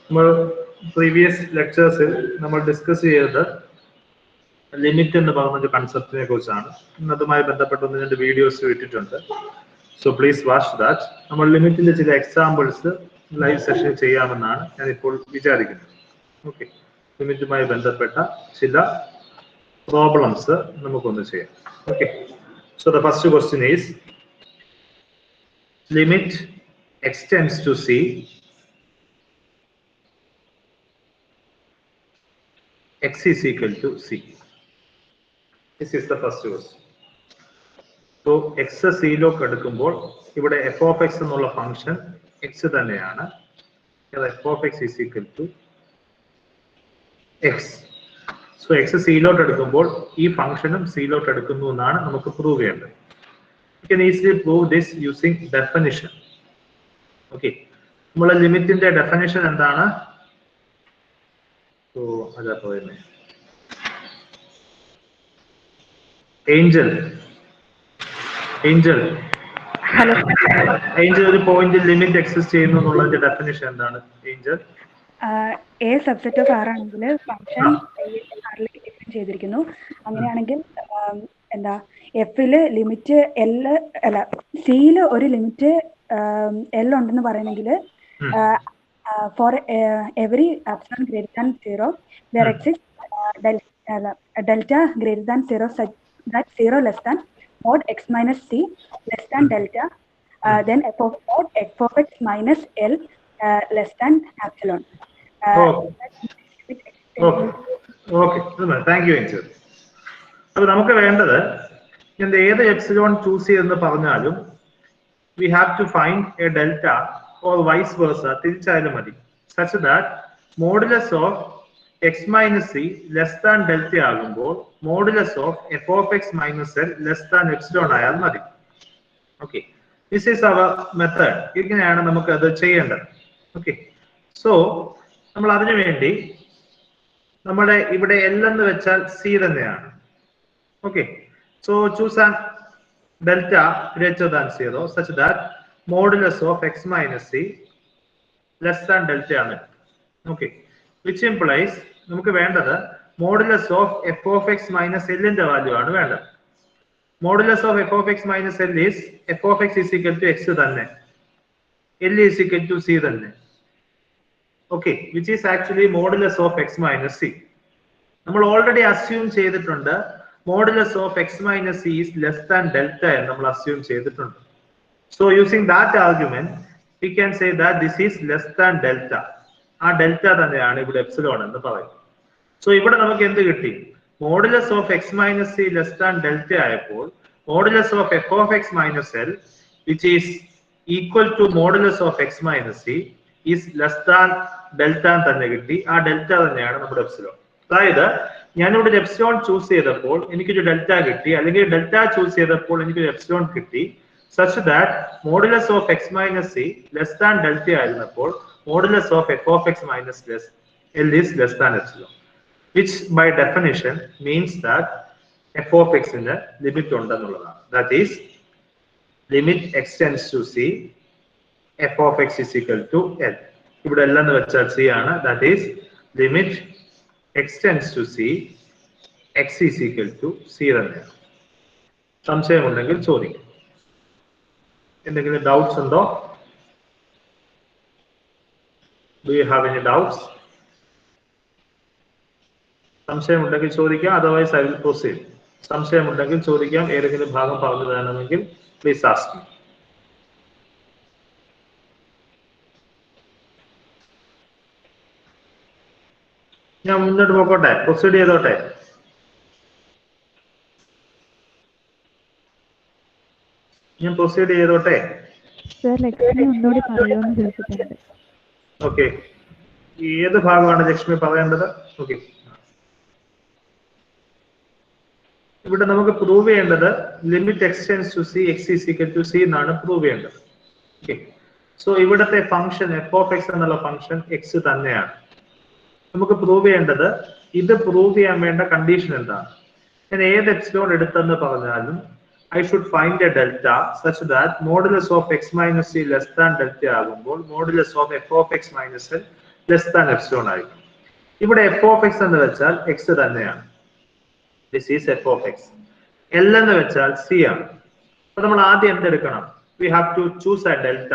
നമ്മൾ പ്രീവിയസ് ലെക്ചേഴ്സിൽ നമ്മൾ ഡിസ്കസ് ചെയ്തത് ലിമിറ്റ് എന്ന് പറയുന്ന കൺസെപ്റ്റിനെ കുറിച്ചാണ്. അതുമായി ബന്ധപ്പെട്ട് 1-2 വീഡിയോസ് ഇട്ടിട്ടുണ്ട്. So please watch that. നമ്മൾ ലിമിറ്റിന്റെ ചില എക്സാമ്പിൾസ് ലൈവ് സെഷൻ ചെയ്യാമെന്നാണ് ഞാൻ ഇപ്പോൾ വിചാരിക്കുന്നത്. ഓക്കെ, ലിമിറ്റുമായി ബന്ധപ്പെട്ട ചില പ്രോബ്ലംസ് നമുക്കൊന്ന് ചെയ്യാം. Okay, so the first question is limit x tends to c x is equal to c. This is the first question. So x c-ലോക്ക് എടുക്കുമ്പോൾ ഇവിടെ f of x എന്നുള്ള ഫംഗ്ഷൻ x തന്നെയാണ്. f of x is equal to x. So x c-ലോട്ട് എടുക്കുമ്പോൾ ഈ ഫംഗ്ഷനും c-ലോട്ട് എടുക്കുന്നു എന്നാണ് നമുക്ക് പ്രൂവ് ചെയ്യേണ്ടത്. You can easily prove this using definition. Okay, നമ്മളെ ലിമിറ്റിന്റെ ഡെഫിനിഷൻ എന്താണ്? So അതാ പറയുന്നത്. ഏഞ്ചൽ ഒരു പോയിന്റ് ലിമിറ്റ് എക്സിസ്റ്റ് ചെയ്യുന്നു എന്നുള്ളതിന്റെ ഡെഫിനിഷൻ എന്താണ്? ഏഞ്ചൽ എ സബ്സെറ്റ് ഓഫ് ആർ ആണെങ്കിൽ ഫംഗ്ഷൻ ആറിലേക്ക് ഡിഫൈൻ ചെയ്തിരിക്കുന്നു. അങ്ങനെയാണെങ്കിൽ എന്താ എഫില് ലിമിറ്റ് സിയില് ഒരു ലിമിറ്റ് എൽ ഉണ്ടെന്ന് പറയണമെങ്കിൽ for every epsilon greater than 0 there exists delta greater than 0 such that 0 less than mod x minus c less than delta then f of x minus l less than epsilon. Okay, thank you Angel. അപ്പോൾ നമുക്ക് വേണ്ടത് ഏത് epsilon choose ചെയ്തെന്ന് പറഞ്ഞാലും we have to find a delta or vice versa, തിരിച്ചായാലും മതി, such that modulus of x minus c less than delta ആകുമ്പോൾ modulus of f of x minus l less than epsilon ആയാൽ മതി. Okay, this is our method. ഇങ്ങനെയാണ് നമുക്ക് അത് ചെയ്യേണ്ടത്. Okay, so നമ്മൾ അതിനു വേണ്ടി നമ്മുടെ ഇവിടെ l എന്ന് വെച്ചാൽ c തന്നെയാണ്. Okay, so choose an delta greater than 0 such that modulus of x minus c less than delta ആണ്. Okay, which implies നമുക്ക് വേണ്ടത് modulus of f of x minus l ന്റെ വാല്യൂ ആണ് വേണ്ടത്. Modulus of f of x minus l is f of x is equal to x തന്നെ, l is equal to c തന്നെ. Okay, which is actually modulus of x minus c. നമ്മൾ already assume ചെയ്തിട്ടുണ്ട് modulus of x minus c is less than delta എന്ന് നമ്മൾ assume ചെയ്തിട്ടുണ്ട്. So using that argument we can say that this is less than delta. ആ delta തന്നെയാണ് ഇവിടെ epsilon എന്ന് പറയുന്നത്. സോ ഇവിടെ നമുക്ക് എന്ത് കിട്ടി? modulus of x minus c less than delta ആയപ്പോൾ modulus of f of x minus l which is equal to modulus of x minus c is less than delta തന്നെ കിട്ടി. ആ ഡെൽറ്റ തന്നെയാണ് നമ്മുടെ എപ്സിലോൺ. അതായത് ഞാനിവിടെ ഒരു എപ്സിലോൺ ചൂസ് ചെയ്തപ്പോൾ എനിക്കൊരു ഡെൽറ്റ കിട്ടി, അല്ലെങ്കിൽ ഡെൽറ്റ ചൂസ് ചെയ്തപ്പോൾ എനിക്കൊരു എപ്സിലോൺ കിട്ടി, such that modulus of x minus c less than delta ആയിരുന്നപ്പോൾ modulus of f of x minus l is less than epsilon, which by definition means that f of x ന് limit ഉണ്ടെന്നുള്ളതാണ്. That is limit extends to c f of x is equal to l. ഇവിടെ l എന്ന് വെച്ചാൽ c ആണ്. That is limit extends to c x is equal to c തന്നെയാണ്. സംശയമുണ്ടെങ്കിൽ ചോദിക്കും. എന്തെങ്കിലും doubts ഉണ്ടോ? Do you have any doubts? സംശയമുണ്ടെങ്കിൽ ചോദിക്കാം, otherwise I will proceed. സംശയമുണ്ടെങ്കിൽ ചോദിക്കാം, ഏതെങ്കിലും ഭാഗം പറഞ്ഞു തരണമെങ്കിൽ please ask me. ഞാൻ മുന്നോട്ട് പോകട്ടെ, പ്രൊസീഡ് ചെയ്തോട്ടെ? ഞാൻ പ്രൊസീഡ് ചെയ്തോട്ടെ? ഓക്കെ, ഏത് ഭാഗമാണ് ലക്ഷ്മി പറയേണ്ടത്? ഓക്കെ, ഇവിടെ നമുക്ക് പ്രൂവ് ചെയ്യേണ്ടത് limit x tends to c x is equal to c എന്നാണ് പ്രൂവ് ചെയ്യേണ്ടത്. ഓക്കെ, സോ ഇവിടുത്തെ ഫംഗ്ഷൻ എഫ് ഓഫ് എക്സ് എന്നുള്ള ഫംഗ്ഷൻ എക്സ് തന്നെയാണ്. നമുക്ക് പ്രൂവ് ചെയ്യേണ്ടത്, ഇത് പ്രൂവ് ചെയ്യാൻ വേണ്ട കണ്ടീഷൻ എന്താണ്? ഞാൻ ഏത് എപ്സിലോൺ എടുത്തെന്ന് പറഞ്ഞാലും I should find a delta such that modulus of x minus c less than delta ആകുമ്പോൾ modulus of f of x minus l less than epsilon ആയിരിക്കും. ഇവിടെ എഫ് ഓഫ് എക്സ് എന്ന് വെച്ചാൽ എക്സ് തന്നെയാണ്. This is f of x. L എന്ന് വെച്ചാൽ c ആണ്. അപ്പൊ നമ്മൾ ആദ്യം എന്തെടുക്കണം? We have to choose a delta.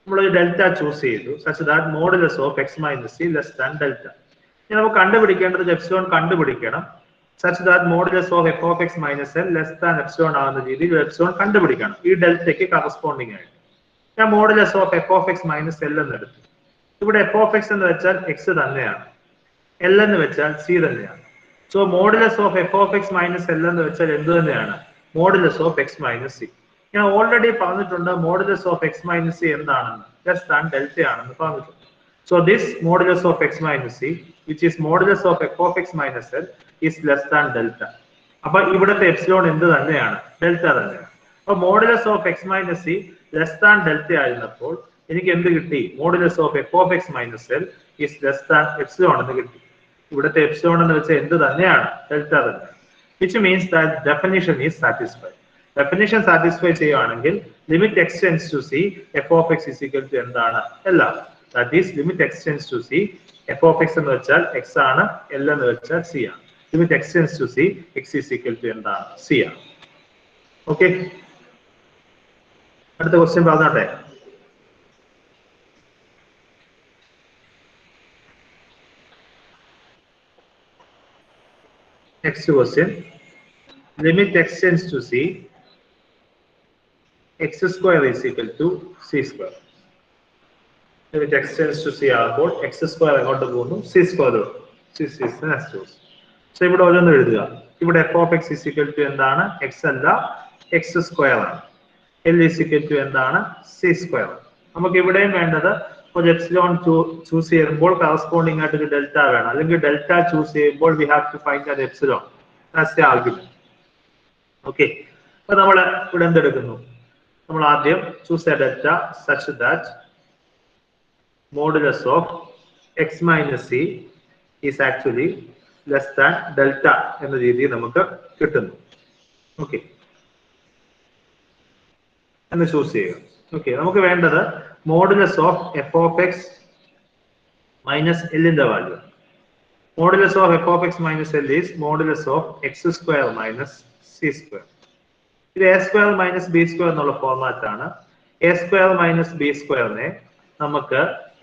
നമ്മളൊരു ഡെൽറ്റ ചൂസ് ചെയ്തു such that modulus of X minus c less than delta. ഇനി നമുക്ക് കണ്ടുപിടിക്കേണ്ടത് എപ്സിലോൺ കണ്ടുപിടിക്കണം such that modulus of F of X minus l less than epsilon ആകുന്ന രീതിയിൽ epsilon കണ്ടുപിടിക്കണം ഈ ഡെൽറ്റയ്ക്ക് കറസ്പോണ്ടിങ് ആയിട്ട്. ഞാൻ modulus of F of X minus L എന്ന് എടുത്തു. ഇവിടെ എഫ് ഓഫ് എക്സ് എന്ന് വെച്ചാൽ എക്സ് തന്നെയാണ്, എൽ എന്ന് വെച്ചാൽ സി തന്നെയാണ്. So modulus of F of X minus L എന്ന് വെച്ചാൽ എന്ത് തന്നെയാണ്? Modulus of X minus C. ഞാൻ ഓൾറെഡി പറഞ്ഞിട്ടുണ്ട് modulus of X minus C എന്താണെന്ന്, ലെസ് ദാൻ ഡെൽറ്റ ആണെന്ന് പറഞ്ഞിട്ടുണ്ട്. So this modulus of X minus C which is modulus of F of X minus L is less than delta. അപ്പൊ ഇവിടുത്തെ epsilon എന്ത് തന്നെയാണ്? Delta തന്നെയാണ്. അപ്പൊ modulus of X minus c less than delta ആയിരുന്നപ്പോൾ എനിക്ക് എന്ത് കിട്ടി? Modulus of F of X minus L is less than epsilon എന്ന് കിട്ടി. ഇവിടുത്തെ എപ്സിലോൺ എന്ന് വെച്ചാൽ എന്ത് തന്നെയാണ്? ഡെൽറ്റ തന്നെയാണ്. Which means that definition is satisfied. Definition satisfy ചെയ്യുകയാണെങ്കിൽ limit x tends to C F of x is equal to എന്താണ്? എൽ ആണ്. That is limit x tends to C F of x എന്ന് വെച്ചാൽ x ആണ്, l എന്ന് വെച്ചാൽ c ആണ്. Limit x tends to c x is equal to എന്താണ്? C ആണ്. ഓക്കെ, അടുത്ത ക്വസ്റ്റ്യൻ പറഞ്ഞോട്ടെ. Next question. Limit x tends to c, x square is equal to c square. Limit x tends to c ആകുമ്പോൾ x square എങ്ങോട്ട് പോകുന്നു? c square. So ഇവിടെ ഓരോന്ന് എഴുതുക. ഇവിടെ f of x is equal to എന്താണ്? x അല്ല, x square ആണ്. l is equal to എന്താണ്? c square. നമുക്ക് ഇവിടെയും വേണ്ടത് ഒരു എപ്സിലോൺ ചൂസ് ചെയ്യുമ്പോൾ കറസ്പോണ്ടിങ് ആയിട്ട് ഒരു ഡെൽറ്റ വേണം, അല്ലെങ്കിൽ ഡെൽറ്റ ചൂസ് ചെയ്യുമ്പോൾ we have to find an epsilon. That's the argument. Okay, അപ്പൊ നമ്മൾ ഇവിടെ എന്തെടുക്കുന്നു? നമ്മൾ ആദ്യം choose a delta such that modulus of X minus c is actually less than delta എന്ന രീതിയിൽ നമുക്ക് കിട്ടുന്നു. ഓക്കെ, എന്ന് ചൂസ് ചെയ്യുക. ഓക്കെ, നമുക്ക് വേണ്ടത് modulus of F of X minus എല്ലിന്റെ value. Modulus of F of X minus L is modulus of x square minus c square. ഇത് a square minus b square എന്നുള്ള ഫോർമാറ്റ് ആണ്. A square minus b സ്ക്വയറിനെ നമുക്ക്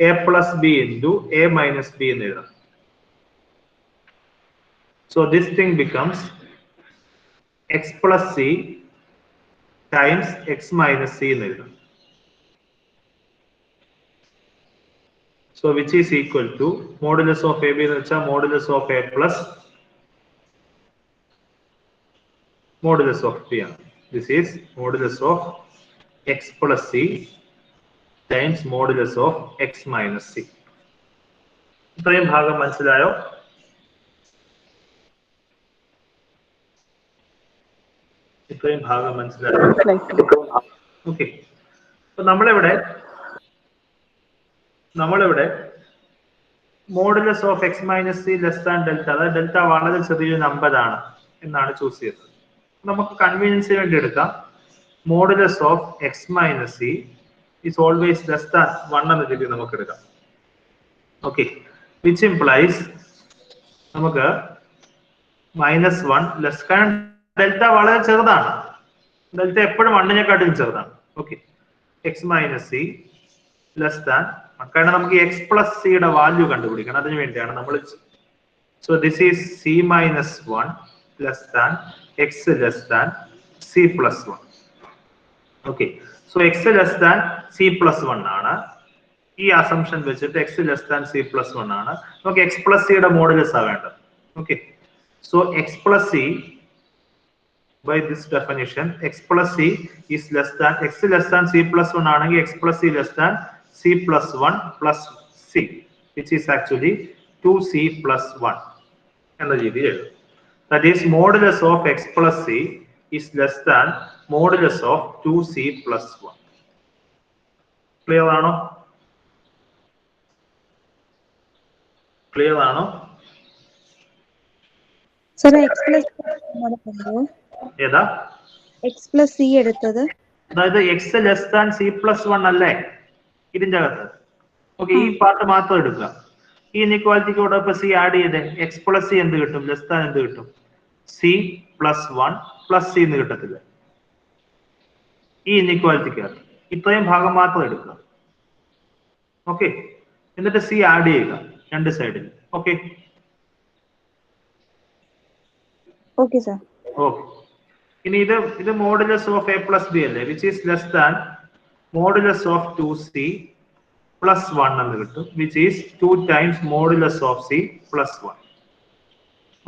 a plus b into a minus b എന്ന് എഴുതാം. So this thing becomes x plus c times x minus c എന്ന് എഴുതാം. So which is equal to modulus of AB എന്ന് വെച്ചാൽ modulus of A plus modulus of B ആണ്. This is modulus of x plus c times modulus of x minus c. ഇത്രയും ഭാഗം മനസ്സിലായോ? ഇത്രയും ഭാഗം മനസ്സിലായോ? ഓക്കെ, അപ്പൊ നമ്മളിവിടെ modulus of X minus c less than delta, അതായത് ഡെൽറ്റ വളരെ ചെറിയൊരു നമ്പർ ആണ് എന്നാണ് ചൂസ് ചെയ്തത്. നമുക്ക് കൺവീനിയൻസിന് വേണ്ടി എടുക്കാം. Modulus of X minus c is always less than 1 എന്ന രീതിയിൽ നമുക്ക് എടുക്കാം. ഓക്കെ, വിച്ച് ഇംപ്ലൈസ് നമുക്ക് -1 ലെസ്, കാരണം ഡെൽറ്റ വളരെ ചെറുതാണ്, ഡെൽറ്റ എപ്പോഴും 1-നേക്കാട്ടിലും ചെറുതാണ്. Okay, X minus c less than, കാരണം നമുക്ക് എക്സ് പ്ലസ് സിയുടെ വാല്യൂ കണ്ടുപിടിക്കണം, അതിനു വേണ്ടിയാണ് നമ്മൾ. So this is C minus 1 less than x less than c plus 1. Okay, so X less than c plus 1 ആണ്. ഈ അസംഷൻ വെച്ചിട്ട് X less than c plus 1 ആണ്. നമുക്ക് എക്സ് പ്ലസ് സിയുടെ മോഡുലസ് ആ വേണ്ടത്. Okay, so X plus C by this definition x plus c is less than x less than c plus 1 ആണെങ്കിൽ x plus c less than c plus 1 plus c, which is actually 2c plus 1 എന്ന രീതിയിൽ എഴുതും. That is modulus of x plus c is less than modulus of 2c plus 1. Clear ആണോ? Clear ആണോ? Sir, x plus c ഏതാ? x plus c എടുത്തത്, അതായത് x less than c plus 1 അല്ലേ ഇതിന്റെ അകത്ത്? ഓക്കെ, ഈ പാർട്ട് മാത്രം എടുക്കുക. ഈ ഇൻഇക്വാലിറ്റിക്ക് കൂടെ സി ആഡ് ചെയ്തേ, എക്സ് പ്ലസ് സി എന്ത് കിട്ടും? ലെസ് ദാൻ എന്ത് കിട്ടും? സി പ്ലസ് 1 പ്ലസ് സി എന്ന് കിട്ടത്തില്ല. ഈ ഇൻഇക്വാലിറ്റിക്കകത്ത് ഇത്രയും ഭാഗം മാത്രം എടുക്കുക. ഓക്കെ, എന്നിട്ട് സി ആഡ് ചെയ്യുക രണ്ട് സൈഡിൽ. Okay okay sir. ഓക്കെ, ഇനി ഇത് modulus of a plus b അല്ലേ, which is less than modulus of 2c plus 1 എന്ന് കിട്ടും, which is 2 times modulus of c plus 1.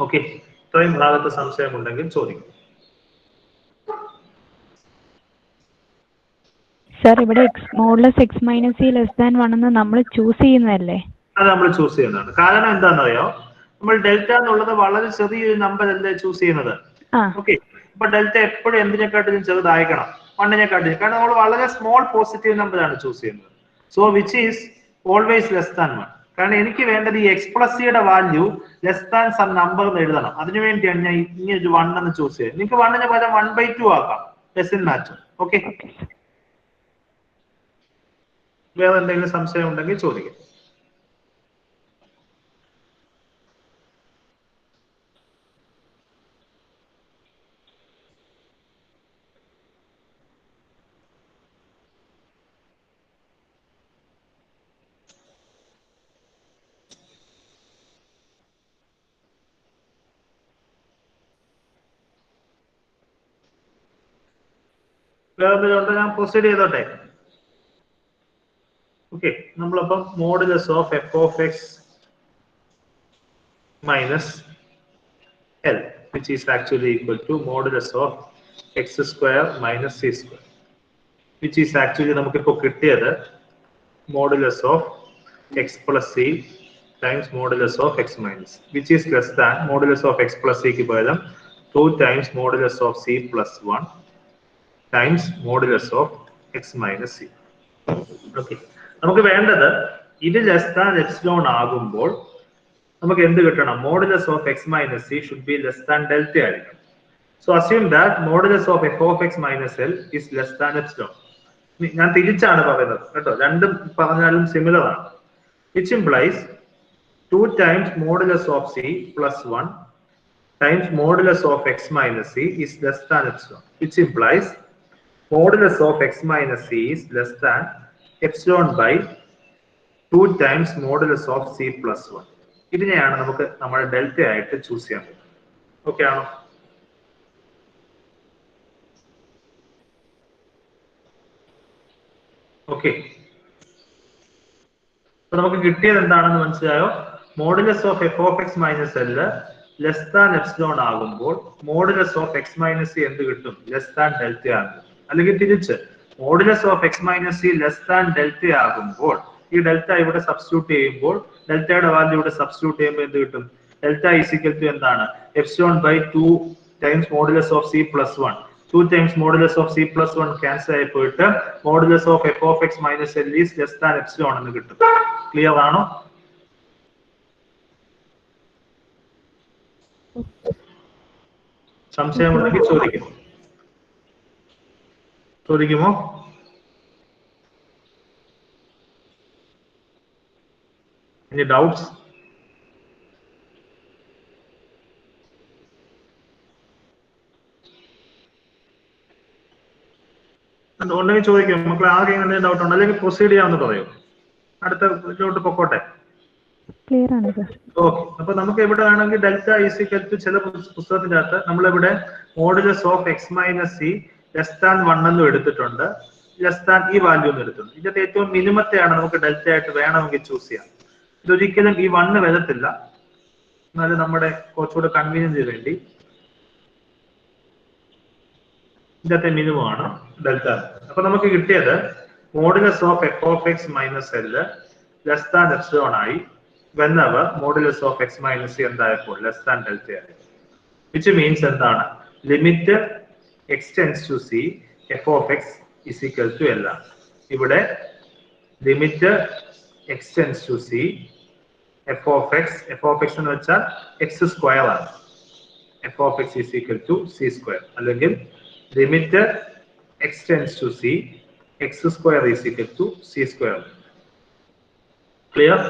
Okay, ഇത്രയും ഭാഗത്ത് സംശയമുണ്ടെങ്കിൽ ചോദിക്കും. സർ, ഇവിടെ modulus x minus c less than 1 എന്ന് നമ്മൾ ചൂസ് ചെയ്യുന്നതല്ലേ? അത് നമ്മൾ ചൂസ് ചെയ്യുന്നതാണ്. കാരണം എന്താണെന്നറിയോ, നമ്മൾ ഡെൽറ്റ എന്നുള്ളത് വളരെ ചെറിയൊരു നമ്പർ അല്ലേ ചൂസ് ചെയ്യുന്നത്. ഓക്കെ, അപ്പൊ ഡെൽറ്റ എപ്പോഴും എന്തിനെക്കാട്ടിലും ചെറുതായിരിക്കണം, 1-നെക്കാട്ടിലും. കാരണം നമ്മൾ വളരെ സ്മോൾ പോസിറ്റീവ് നമ്പർ ആണ് ചൂസ് ചെയ്യുന്നത്. So which is always less than 1. കാരണം എനിക്ക് വേണ്ടത് ഈ എക്സ് പ്ലസ് സിയുടെ value less than some number എന്ന് എഴുതണം. അതിനുവേണ്ടിയാണ് ഞാൻ ഇങ്ങനെ ഒരു 1 എന്ന് ചൂസ് ചെയ്യുന്നത്. നിങ്ങൾക്ക് 1-ന് പകരം 1/2 ആക്കാം, ഡസന്റ് മാറ്റർ. ഓക്കെ, വേറെ എന്തെങ്കിലും സംശയം ഉണ്ടെങ്കിൽ ചോദിക്കാം. വേറെ എന്തെങ്കിലും ഉണ്ടോ? ഞാൻ പ്രൊസീഡ് ചെയ്തോട്ടെ. ഓക്കെ, നമ്മളപ്പം modulus of F of X minus l, which is actually equal to modulus of x square minus c square, which is actually നമുക്കിപ്പോൾ കിട്ടിയത് modulus of x plus c times modulus of X minus, which is less than modulus of x plus സിക്ക് പകരം 2 times modulus of c plus 1 times modulus of X minus c. Okay, നമുക്ക് വേണ്ടത് ഇത് less than epsilon ആകുമ്പോൾ നമുക്ക് എന്ത് കിട്ടണം? Modulus of X minus c should be less than delta ആയിരിക്കും. So assume that modulus of F of X minus l is less than epsilon. ഞാൻ തിരിച്ചാണ് പറയുന്നത് കേട്ടോ, രണ്ടും പറഞ്ഞാലും സിമിലർ ആണ്. Which implies 2 times modulus of c plus 1 times modulus of X minus c is less than epsilon, which implies modulus of x minus c is less than epsilon by 2 times modulus of c plus 1. ഇതിനെയാണ് നമുക്ക് നമ്മുടെ delta ആയിട്ട് choose ചെയ്യാൻ പറ്റും. Okay ആണോ? Okay, അപ്പൊ നമുക്ക് കിട്ടിയത് എന്താണെന്ന് മനസ്സിലായോ? Modulus of F of X minus l less than epsilon ആകുമ്പോൾ modulus of X minus c എന്ത് കിട്ടും? ലെസ് ദാൻ ഡെൽറ്റ ആകും. അല്ലെങ്കിൽ തിരിച്ച് modulus of X minus c less than delta ആകുമ്പോൾ ഈ ഡെൽറ്റ ഇവിടെ സബ്സ്റ്റിറ്റ്യൂട്ട് ചെയ്യുമ്പോൾ, ഡെൽറ്റയുടെ വാല്യൂ ഇവിടെ സബ്സ്റ്റിറ്റ്യൂട്ട് ചെയ്യുമ്പോൾ എന്ത് കിട്ടും? ഡെൽറ്റ ഈസ് ഈക്വൽ ടു എന്താണ്? Epsilon by 2 times modulus of c plus 1. 2 times modulus of c plus 1 cancel ആയി പോയിട്ട് modulus of F of X minus L is less than epsilon എന്ന് കിട്ടും. ക്ലിയർ ആണോ? സംശയമുണ്ടെങ്കിൽ ചോദിക്കുമോ? Any doubts? ഉണ്ടെങ്കിൽ ചോദിക്കും. മക്കൾ ആകെ എന്തെങ്കിലും ഡൗട്ട് ഉണ്ടോ? അല്ലെങ്കിൽ പ്രൊസീഡ് ചെയ്യാമെന്ന് പറയൂ. അടുത്ത ഇതിലോട്ട് പൊക്കോട്ടെ. ക്ലിയർ ആണ് സർ. ഓക്കെ, അപ്പൊ നമുക്ക് ഇവിടെ വേണമെങ്കിൽ ഡെൽറ്റ ഈസ് ഈക്വൽ ടു ചില പുസ്തകത്തിനകത്ത് നമ്മളിവിടെ modulus of X minus c less than 1 എന്നും എടുത്തിട്ടുണ്ട്, ലെസ് ദാൻ ഈ വാല്യൂ എന്ന് എടുത്തിട്ടുണ്ട്. ഇതിന്റെ ഏറ്റവും മിനിമത്തെയാണ് നമുക്ക് ഡെൽറ്റ ആയിട്ട് വേണമെങ്കിൽ ചൂസ് ചെയ്യാം. ഇതൊരിക്കലും ഈ 1 വരത്തില്ല, എന്നാലും നമ്മുടെ കുറച്ചുകൂടെ കൺവീനിയൻസിന് വേണ്ടി ഇതിന്റെ മിനിമം ആണ് ഡെൽറ്റ. അപ്പൊ നമുക്ക് കിട്ടിയത് modulus of F of X minus l less than epsilon ആയി whenever modulus of x minus c എന്തായപ്പോൾ ലെസ് ദാൻ ഡെൽറ്റ ആയി. വിച്ച് മീൻസ് എന്താണ്? Limit x tends to c f of x is equal to L ആണ്. ഇവിടെ limit x tends to c f of x എന്ന് വെച്ചാൽ x square ആണ്. f of x is equal to c square. അല്ലെങ്കിൽ limit x tends to c x square is equal to c square. Clear?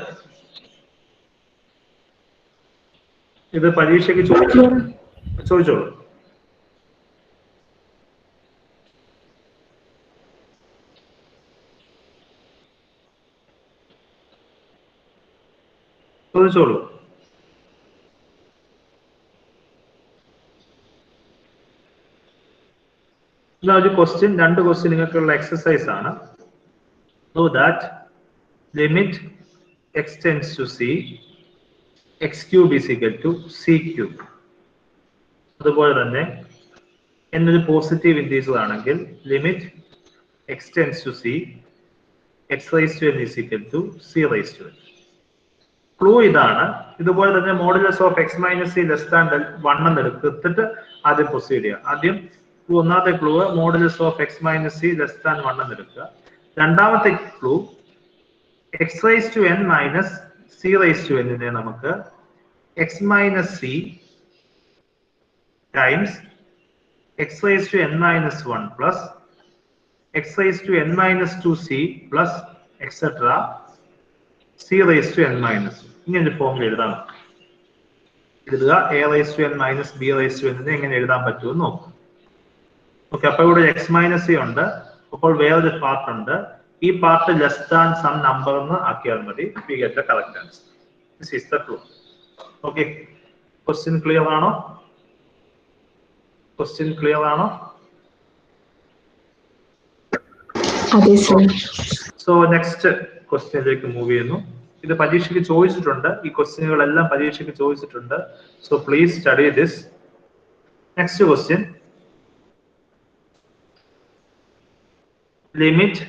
ഇത് പരീക്ഷയ്ക്ക് ചോദിച്ചോളൂ. ചോദിച്ചോളൂ. ഒരു question, 2 question നിങ്ങൾക്കുള്ള എക്സസൈസ് ആണ്. So that limit x tends to c, x cube is equal to c cube. അതുപോലെ തന്നെ എന്നൊരു പോസിറ്റീവ് ഇൻറ്റീജർ ആണെങ്കിൽ limit x tends to c, x raised to n is equal to c raised to n. Clue ഇതാണ്. ഇതുപോലെ തന്നെ modulus of x minus c less than 1 എന്ന് എടുത്തിട്ട് ആദ്യം പ്രൊസീഡ് ചെയ്യുക. ആദ്യം ഒന്നാമത്തെ clue modulus of x minus c less than 1 എന്ന് എടുക്കുക. രണ്ടാമത്തെ clue x raised to n minus c raised to n നെ നമുക്ക് x minus C times x raised to n minus 1 plus x raised to n minus 2c plus etc c raised to n minus. ഇങ്ങനെ ഫോമിൽ എഴുതാം. എഴുതുക a raised to n minus b raised to n നെ എങ്ങനെ എഴുതാൻ പറ്റുമെന്ന് നോക്കാം. Okay, അപ്പൊ ഇവിടെ x മൈനസ് സി ഉണ്ട്. അപ്പോൾ വേറൊരു പാർട്ട് ഉണ്ട്. ഈ part less than some number എന്ന് ആക്കിയാൽ മതി. We get the correct answer. This is the clue. Okay, question clear ആണോ? ക്വസ്റ്റ്യൻ ക്ലിയർ ആണോ? സോ നെക്സ്റ്റ് ക്വസ്റ്റ്യനിലേക്ക് മൂവ് ചെയ്യുന്നു. ഇത് പരീക്ഷയ്ക്ക് ചോദിച്ചിട്ടുണ്ട്. ഈ ക്വസ്റ്റ്യനുകളെല്ലാം പരീക്ഷയ്ക്ക് ചോദിച്ചിട്ടുണ്ട്. So please study this. Next question, limit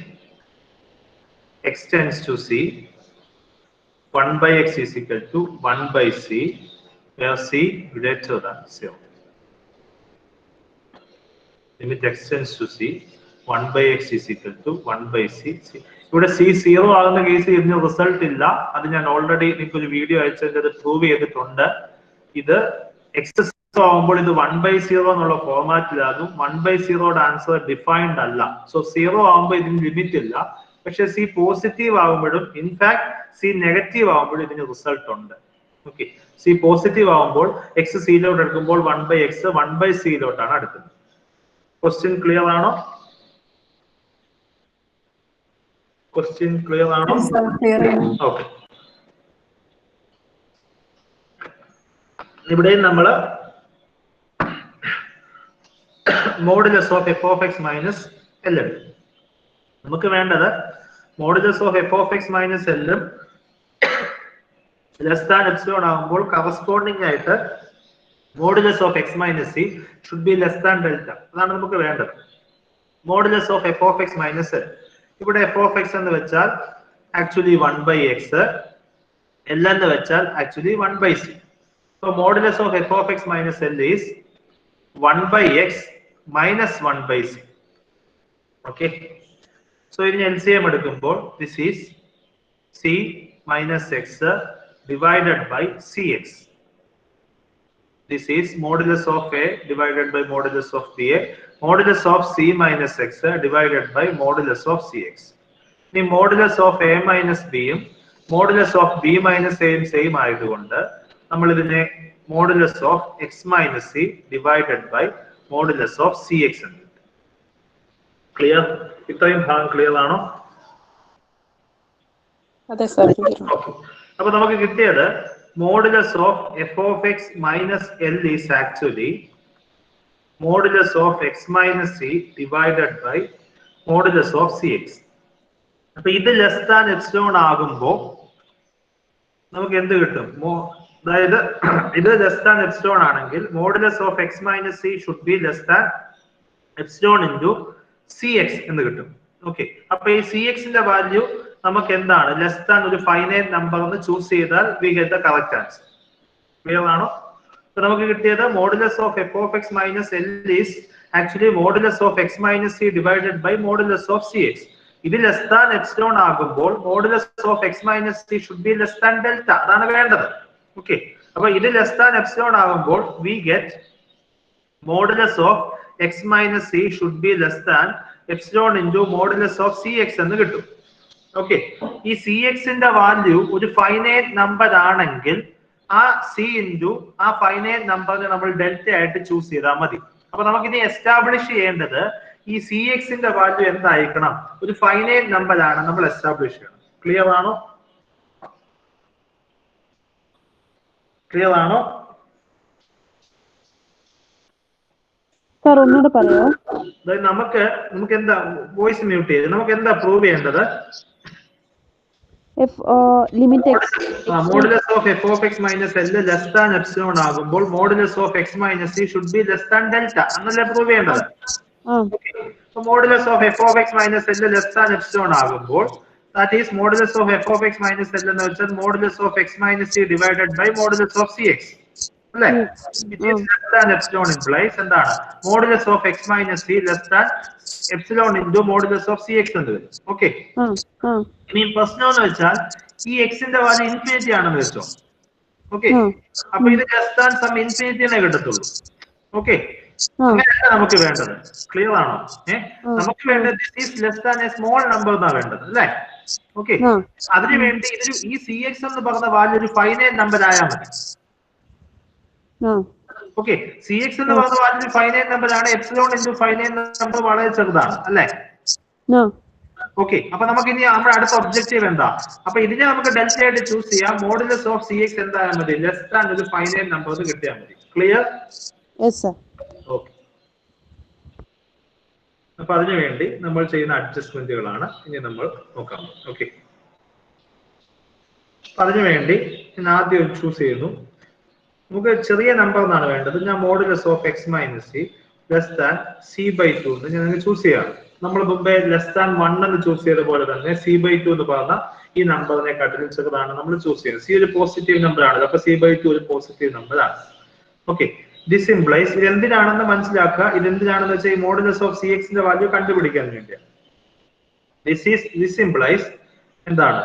x tends to c, 1 by x is equal to 1 by c, where c greater than 0. Limit x tends to c, 1 by x is equal to 1 by c. ഇവിടെ c 0 ആകുന്ന കേസിൽ ഇതിന് result ഇല്ല. അത് ഞാൻ already നിങ്ങൾക്ക് ഒരു video അയച്ചത് പ്രൂവ് ചെയ്തിട്ടുണ്ട്. ഇത് x ആകുമ്പോൾ ഇത് 1 by 0 എന്നുള്ള ഫോർമാറ്റിലാകും. 1 by 0യുടെ ആൻസർ ഡിഫൈൻഡ് അല്ല. സോ 0 ആകുമ്പോൾ ഇതിന് ലിമിറ്റ് ഇല്ല. പക്ഷെ സി പോസിറ്റീവ് ആകുമ്പോഴും ഇൻഫാക്ട് സി നെഗറ്റീവ് ആകുമ്പോഴും ഇതിന് റിസൾട്ട് ഉണ്ട്. ഓക്കെ, സി പോസിറ്റീവ് ആകുമ്പോൾ എക്സ് സിയിലോട്ട് എടുക്കുമ്പോൾ 1 by x 1 by സിയിലോട്ടാണ് എടുക്കുന്നത്. ക്വസ്റ്റ്യൻ ക്ലിയർ ആണോ? ക്വസ്റ്റ്യൻ ക്ലിയർ ആണോ? ഓക്കെ, ഇവിടെ നമ്മൾ modulus of F of X minus l എടുക്കും. നമുക്ക് വേണ്ടത് modulus of F of X മൈനസ് എല്ലും ലെസ് ദാൻ എപ്സിലോൺ ആകുമ്പോൾ കറസ്പോണ്ടിങ് ആയിട്ട് modulus of X minus c should be less than delta. അതാണ് നമുക്ക് വേണ്ടത്. Modulus of F of X minus L, ഇവിടെ എഫ് ഓഫ് എക്സ് എന്ന് വെച്ചാൽ ആക്ച്വലി 1 by x, എൽ എന്ന് വെച്ചാൽ actually 1 by c. So modulus of F of X minus L is 1 by x minus 1 by c. Okay, so ഇതിന് LCM എടുക്കുമ്പോൾ this is c minus x divided by cx. This is modulus of a divided by modulus of ba, modulus of c minus x divided by modulus of cx. ഇനി modulus of a minus b യും modulus of b minus a യും same ആയതുകൊണ്ട് നമ്മൾ ഇതിനെ modulus of x minus c divided by modulus of cx എന്ന്. Clear? ഇത്രയും ഭാഗം clear ആണോ? അതെ സർ. അപ്പൊ നമുക്ക് കിട്ടിയത് modulus of F of X minus L is actually modulus of X minus c divided by modulus of c x. അപ്പൊ ഇത് ലെസ് ദാൻ എപ്സിലോൺ ആകുമ്പോൾ നമുക്ക് എന്ത് കിട്ടും? അതായത് ഇത് ലെസ് ദാൻ എപ്സിലോൺ ആണെങ്കിൽ modulus of X minus c should be less than epsilon into C X എന്ന് കിട്ടും. ഓക്കെ, അപ്പൊ ഈ സി എക്സിന്റെ വാല്യൂ നമുക്ക് എന്താണ്? ലെസ് ദാൻ ഒരു ഫൈനൈറ്റ് നമ്പർ എന്ന് ചൂസ് ചെയ്താൽ we get the correct answer. Clear ആണോ? അപ്പൊ നമുക്ക് കിട്ടിയത് modulus of F of X minus L is actually modulus of X minus c divided by modulus of c x. ഇത് less than epsilon ആകുമ്പോൾ modulus of X minus c should be less than delta. അതാണ് വേണ്ടത്. Okay, അപ്പൊ ഇത് less than epsilon ആകുമ്പോൾ we get modulus of x minus c should be less than epsilon into modulus of cx എന്ന് കിട്ടും. Okay, ഈ C എക്സിന്റെ value ഒരു ഫൈനൈറ്റ് നമ്പർ ആണെങ്കിൽ ആ സി ഇൻറ്റു ആ ഫൈനൈറ്റ് നമ്പറിനെ നമ്മൾ ഡെൽറ്റ ആയിട്ട് ചൂസ് ചെയ്താൽ മതി. അപ്പൊ നമുക്കിനി എസ്റ്റാബ്ലിഷ് ചെയ്യേണ്ടത് ഈ സി എക്സിന്റെ വാല്യൂ എന്തായിരിക്കണം, ഒരു ഫൈനൈറ്റ് നമ്പർ ആണ് നമ്മൾ എസ്റ്റാബ്ലിഷ് ചെയ്യണം. ക്ലിയർ ആണോ? ക്ലിയർ ആണോ? സാർ ഒന്നുകൂടെ പറയോ? നമുക്ക് എന്താ വോയിസ് മ്യൂട്ട് ചെയ്ത് നമുക്ക് എന്താ പ്രൂവ് ചെയ്യേണ്ടത്? Limit x modulus of F of X minus l less than epsilon ആകുമ്പോൾ modulus of X minus c should be less than delta എന്നല്ലേ പ്രൂവ് ചെയ്യേണ്ടത്? Modulus of F of X minus l less than epsilon ആകുമ്പോൾ that is modulus of f of x minus l എന്ന് വെച്ചാൽ modulus of x minus c divided by modulus of cx അല്ലേ? It is less than epsilon implies എന്താണ് modulus of x minus c less than epsilon into modulus of cx എന്ന് വരും. Okay, ഇനി പ്രശ്നം എന്ന് വെച്ചാൽ ഈ x ന്റെ വാല്യൂ ഇൻഫിനിറ്റി ആണെന്ന് വെച്ചോ. ഓക്കെ, അപ്പൊ ഇത് ലെസ് ദാൻ സം ഇൻഫിനിറ്റിനെ കിട്ടത്തുള്ളൂ. ഓക്കെ, അങ്ങനെയല്ല നമുക്ക് വേണ്ടത്. ക്ലിയർ ആണോ? നമുക്ക് വേണ്ടത് this is less than A small number എന്നാ വേണ്ടത് അല്ലേ? ഓക്കെ, അതിനുവേണ്ടി ഇതൊരു ഈ സി എക്സ് എന്ന് പറഞ്ഞ വാല്യൂ ഒരു ഫൈനൈറ്റ് നമ്പർ ആയാൽ മതി. ഓക്കെ, സി എക്സ് എന്ന് പറഞ്ഞ വാല്യൂ ഒരു ഫൈനൈറ്റ് നമ്പർ ആണ്. എപ്സിലോൺ ഇൻറ്റു ഫൈനൈറ്റ് നമ്പർ വളരെ ചെറുതാണ് അല്ലേ? ഓക്കെ, അപ്പൊ നമുക്ക് ഇനി നമ്മുടെ അടുത്ത ഒബ്ജക്റ്റീവ് എന്താ? അപ്പൊ ഇതിനെ നമുക്ക് ഡെൽറ്റ ആയിട്ട് ചൂസ് ചെയ്യാം. മോഡുലസ് ഓഫ് സി എക്സ് എന്തായാൽ മതി, ലെസ് ദാൻ ഒരു ഫൈനൈറ്റ് നമ്പർ കിട്ടിയാൽ മതി. ക്ലിയർ? ഓക്കെ, അപ്പൊ അതിനുവേണ്ടി നമ്മൾ ചെയ്യുന്ന അഡ്ജസ്റ്റ്മെന്റുകളാണ് ഇനി നമ്മൾ നോക്കാം. ഓക്കെ, അതിനുവേണ്ടി ഞാൻ ആദ്യം ചൂസ് ചെയ്യുന്നു. നമുക്ക് ചെറിയ നമ്പർ എന്നാണ് വേണ്ടത്. ഞാൻ modulus of X minus c less than c by two എന്ന് ഞാൻ ചൂസ് ചെയ്യാം. നമ്മൾ മുമ്പേ ലെസ് ദാൻ 1 എന്ന് ചൂസ് ചെയ്ത പോലെ തന്നെ സി ബൈ ടു എന്ന് പറഞ്ഞ ഈ നമ്പറിനെ കാട്ടിലും ചെറുതാണ് നമ്മൾ ചൂസ് ചെയ്യുന്നത്. സി ഒരു പോസിറ്റീവ് നമ്പർ ആണ്, അപ്പൊ സി ബൈ ടു ഒരു പോസിറ്റീവ് നമ്പർ ആണ്. ഓക്കെ, ദിസ് ഇംപ്ലൈസ് ഇത് എന്തിനാണെന്ന് മനസ്സിലാക്കുക. ഇത് എന്തിനാണെന്ന് വെച്ചാൽ ഈ മോഡുലസ് ഓഫ് സി എക്സിന്റെ വാല്യൂ കണ്ടുപിടിക്കാൻ വേണ്ടിയാണ്. ദിസ് ഇംപ്ലൈസ് എന്താണ്,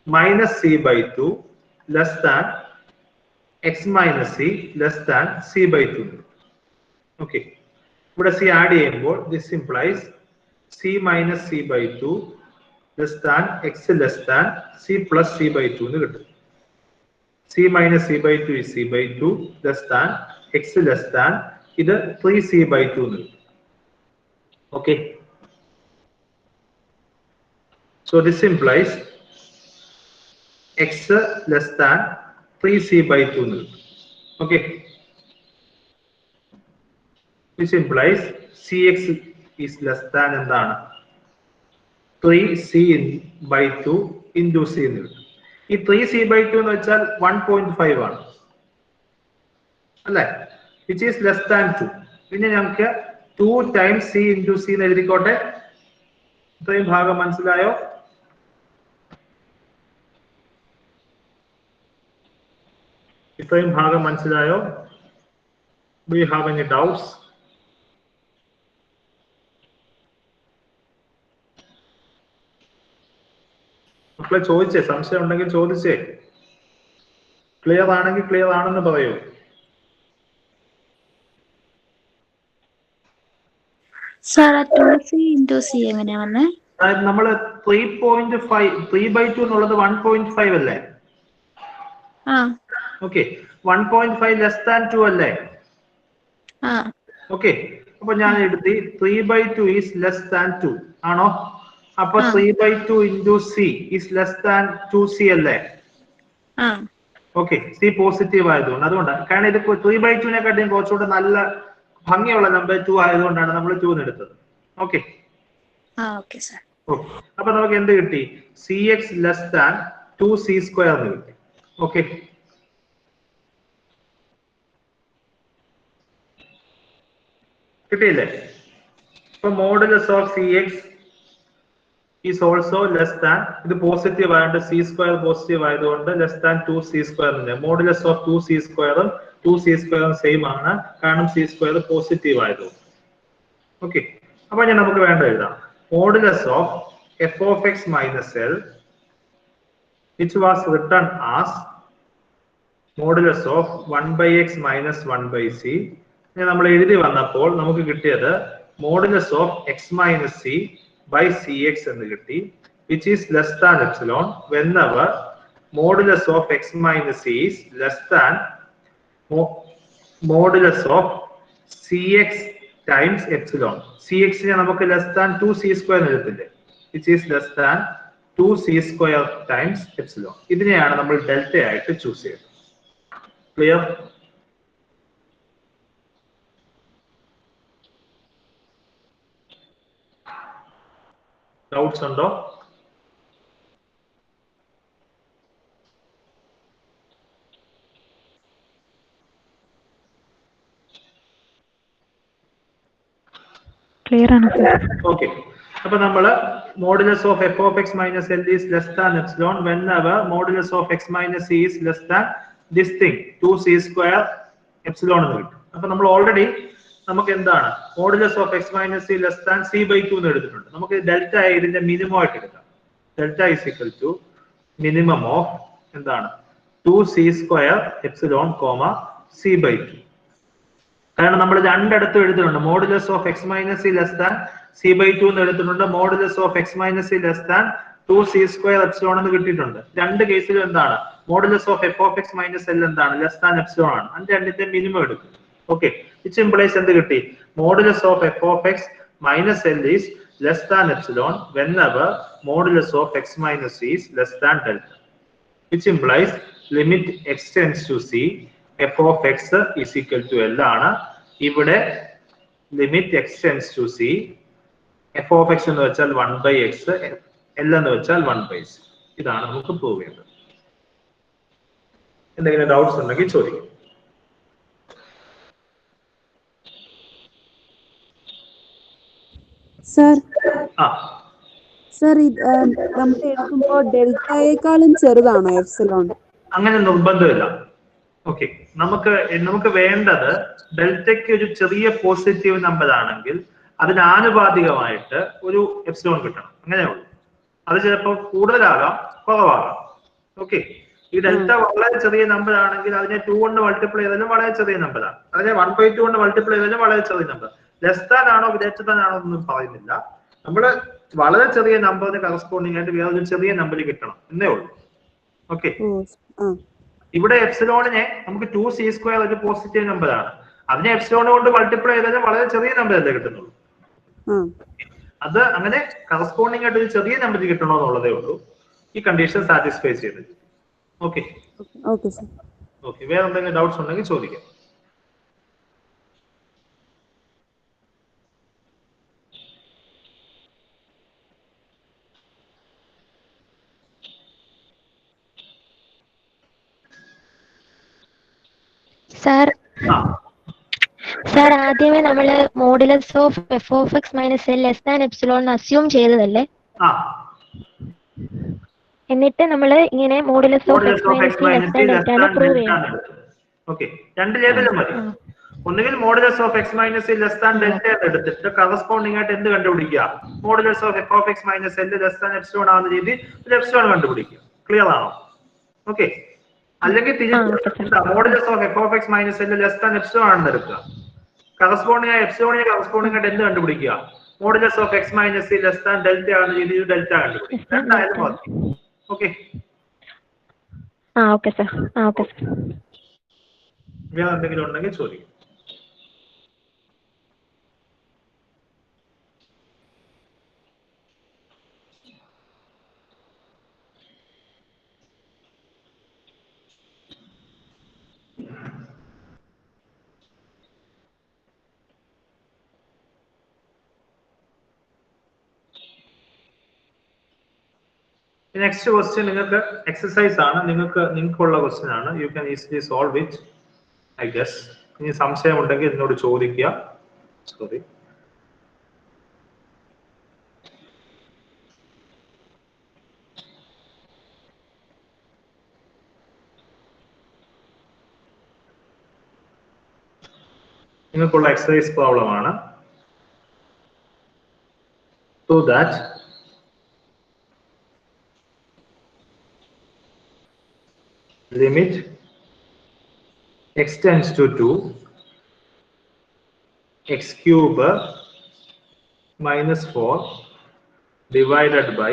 minus c by two less than x minus c less than c by two. Okay, ഇവിടെ സി ആഡ് ചെയ്യുമ്പോൾ this implies c minus c by two less than x less than c plus c by two എന്ന് കിട്ടും. c minus c by 2 is c by 2 less than x less than ഇത് 3c by 2 എന്ന് കിട്ടും. Okay, so this implies x less than 3c by 2 എന്ന് കിട്ടും. Okay, which implies cx is less than എന്താണ് 3c by 2 into c എന്ന് കിട്ടും. ഈ 3c by 2 എന്ന് വെച്ചാൽ 1.5 ആണ് അല്ലേ, which is less than 2. പിന്നെ നമുക്ക് 2 times c into c എന്ന് എഴുതിക്കോട്ടെ. ഇത്രയും ഭാഗം മനസ്സിലായോ? ഇത്രയും ഭാഗം മനസ്സിലായോ? Do you have any doubts? മക്കളെ ചോദിച്ചേ, സംശയം ഉണ്ടെങ്കിൽ ചോദിച്ചേ. ക്ലിയർ ആണെങ്കിൽ ക്ലിയർ ആണെന്ന് പറയൂ. നമ്മള് 3.5 3/2 എന്നുള്ളത് 1.5 അല്ലേ? ഓക്കെ, 1.5 ലെസ് ദാൻ 2 അല്ലേ? ഓക്കെ, അപ്പൊ ഞാൻ എഴുതി 3/2 ഈസ് ലെസ് ദാൻ 2 ആണോ? അപ്പൊ 3/2 into c is less than 2c അല്ലേ? ഓക്കെ, c പോസിറ്റീവ് ആയതുകൊണ്ട് അതുകൊണ്ടാണ്. കാരണം ഇത് 3/2 നെക്കാട്ടിയും കുറച്ചുകൂടെ നല്ല ഭംഗിയുള്ള നമ്പർ 2 ആയതുകൊണ്ടാണ് നമ്മൾ 2 എടുത്തത്. ഓക്കെ, അപ്പൊ നമുക്ക് എന്ത് കിട്ടി? cx less than 2c² എന്ന് കിട്ടി. ഓക്കെ, കിട്ടിയില്ലേ? ഇപ്പൊ modulus of cx is also less than, ഇത് പോസിറ്റീവ് ആയതുകൊണ്ട് c² പോസിറ്റീവ് ആയതുകൊണ്ട് ലെസ് ദാൻ 2c² ഉണ്ട്. Modulus of 2c² 2c² same ആണ്, കാരണം c² പോസിറ്റീവ് ആയതുകൊണ്ട്. ഓക്കെ, അപ്പൊ ഞാൻ നമുക്ക് വേണ്ട എഴുതാം. Modulus of F of X minus L which was written as modulus of 1/x minus 1/c. നമ്മൾ എഴുതി വന്നപ്പോൾ നമുക്ക് കിട്ടിയത് modulus of x minus c by cx എന്ന് കിട്ടി. which is less than epsilon whenever modulus of x minus c is less than modulus of cx times epsilon. Cx നെ നമുക്ക് less than 2c square എഴുതത്തില്ലേ, which is less than 2c square times epsilon. ഇതിനെയാണ് നമ്മൾ delta ആയിട്ട് choose ചെയ്യുന്നത്. Clear? Doubts ഉണ്ടോ? Clear ആണ് sir. Okay, അപ്പൊ നമ്മള് modulus of F of X minus L is less than epsilon whenever modulus of X minus c is less than this thing 2c square epsilon എന്ന് കിട്ടും. അപ്പൊ നമ്മൾ already നമുക്ക് എന്താണ് modulus of X minus c less than c/2 എന്ന് എടുത്തിട്ടുണ്ട്. നമുക്ക് delta ഇതിന്റെ മിനിമം ആയിട്ട് എടുക്കാം. Delta is equal to minimum of എന്താണ് 2c square epsilon comma c/2. കാരണം നമ്മൾ രണ്ടിടത്തും എടുത്തിട്ടുണ്ട്. Modulus of X minus c less than c/2 എന്ന് എടുത്തിട്ടുണ്ട്. Modulus of X minus c less than 2c square epsilon എന്ന് കിട്ടിയിട്ടുണ്ട്. രണ്ട് കേസിലും എന്താണ് modulus of F of X minus L എന്താണ് ലെസ് ദാൻ എപ്സിലോൺ ആണ്. അതിന്റെ രണ്ടിന്റെ മിനിമം എടുക്കും. ഓക്കെ, വിച്ച് ഇംപ്ലൈസ് എന്ത് കിട്ടി? Modulus of F of X minus L is less than epsilon whenever modulus of X minus c is less than delta, which implies limit x tends to C F of x is equal to L ആണ്. ഇവിടെ limit x tends to C F of x എന്ന് വെച്ചാൽ 1/x, L എന്ന് വെച്ചാൽ 1/c. ഇതാണ് നമുക്ക് prove ചെയ്യേണ്ടത്. എന്തെങ്കിലും ഡൗട്ട്സ് ഉണ്ടെങ്കിൽ ചോദിക്കും. സർ ആ സർ നമ്മൾ എടുക്കുമ്പോൾ ഡെൽറ്റയേക്കാളും ചെറുതാണോ എപ്സിലോൺ? അങ്ങനെ നിർബന്ധമില്ല. ഓക്കെ, നമുക്ക് വേണ്ടത് ഡെൽറ്റയ്ക്ക് ഒരു ചെറിയ പോസിറ്റീവ് നമ്പർ ആണെങ്കിൽ അതിന് ആനുപാതികമായിട്ട് ഒരു എപ്സിലോൺ കിട്ടണം. അങ്ങനെയുള്ളൂ. അത് ചിലപ്പോൾ കൂടുതലാകാം, കുറവാകാം. ഓക്കെ, ഈ ഡെൽറ്റ വളരെ ചെറിയ നമ്പർ ആണെങ്കിൽ അതിനെ 2 കൊണ്ട് മൾട്ടിപ്ലൈ ചെയ്താലും വളരെ ചെറിയ നമ്പറാണ്. അതിനെ 1/2 കൊണ്ട് മൾട്ടിപ്ലൈ ചെയ്താലും വളരെ ചെറിയ നമ്പർ. ലെസ് ദാൻ ആണോ ഗ്രേറ്റർ ദാൻ ആണോ എന്നൊന്നും പറയുന്നില്ല. നമ്മള് വളരെ ചെറിയ നമ്പറിന് കറസ്പോണ്ടിങ് ആയിട്ട് വേറൊരു ചെറിയ നമ്പർ കിട്ടണം എന്നേ ഉള്ളൂ. ഓക്കെ, ഇവിടെ എപ്സിലോണിനെ നമുക്ക് 2c സ്ക്വയർ ഒരു പോസിറ്റീവ് നമ്പർ ആണ്. അതിനെ എപ്സിലോൺ കൊണ്ട് മൾട്ടിപ്ലൈ ചെയ്താലും വളരെ ചെറിയ നമ്പർ അല്ലേ കിട്ടുന്നുള്ളൂ. അത് അങ്ങനെ കറസ്പോണ്ടിങ് ആയിട്ട് ഒരു ചെറിയ നമ്പർ കിട്ടണോ എന്നുള്ളതേ ഉള്ളൂ. ഈ കണ്ടീഷൻ സാറ്റിസ്ഫൈ ചെയ്തിട്ട്. ഓക്കെ ഓക്കെ, വേറെ എന്തെങ്കിലും ഡൗട്ട്സ് ഉണ്ടെങ്കിൽ ചോദിക്കാം. സാർ ആദ്യമേ നമ്മള് modulus of F of X minus l less than epsilon assume ചെയ്തതല്ലേ? എന്നിട്ട് നമ്മൾ ഇങ്ങനെ modulus of X minus less than delta prove ചെയ്യണം. ഓക്കെ, രണ്ട് ലേബലും മതി. ഒന്നുകിൽ modulus of X minus less than delta എടുത്തിട്ട് കറസ്പോണ്ടിങ് ആയിട്ട് എന്ത് കണ്ടുപിടിക്കുക? Modulus of F of X minus l less than epsilon ആവുന്ന രീതി ഒരു എപ്സിലോൺ കണ്ടുപിടിക്കുക. ക്ലിയർ ആണോ? ഓക്കെ, അല്ലെങ്കിൽ modulus of F of X minus l less than epsilon ആണെന്ന് എടുക്കുക. കറസ്പോണ്ടിങ് ആയ എപ്സിലോണിനെ കറസ്പോണ്ടിങ് ആയിട്ട് എന്ത് കണ്ടുപിടിക്കുക? Modulus of X minus less than delta ആവുന്ന രീതിയിൽ ഡെൽറ്റ കണ്ടുപിടിക്കുക. രണ്ടായാലും മതി. Okay, okay sir. Okay sir, വേറെ എന്തെങ്കിലും ഉണ്ടെങ്കിൽ ചോദിക്കും. നെക്സ്റ്റ് ക്വസ്റ്റ്യൻ നിങ്ങൾക്ക് എക്സസൈസ് ആണ്. നിങ്ങൾക്കുള്ള ക്വസ്റ്റ്യൻ ആണ്. You can easily solve it I guess. ഇനി സംശയം ഉണ്ടെങ്കിൽ എന്നോട് ചോദിക്കുക. സോറി, നിങ്ങൾക്കുള്ള എക്സസൈസ് പ്രോബ്ലം ആണ്. So that limit x tends to 2 x cube minus 4 divided by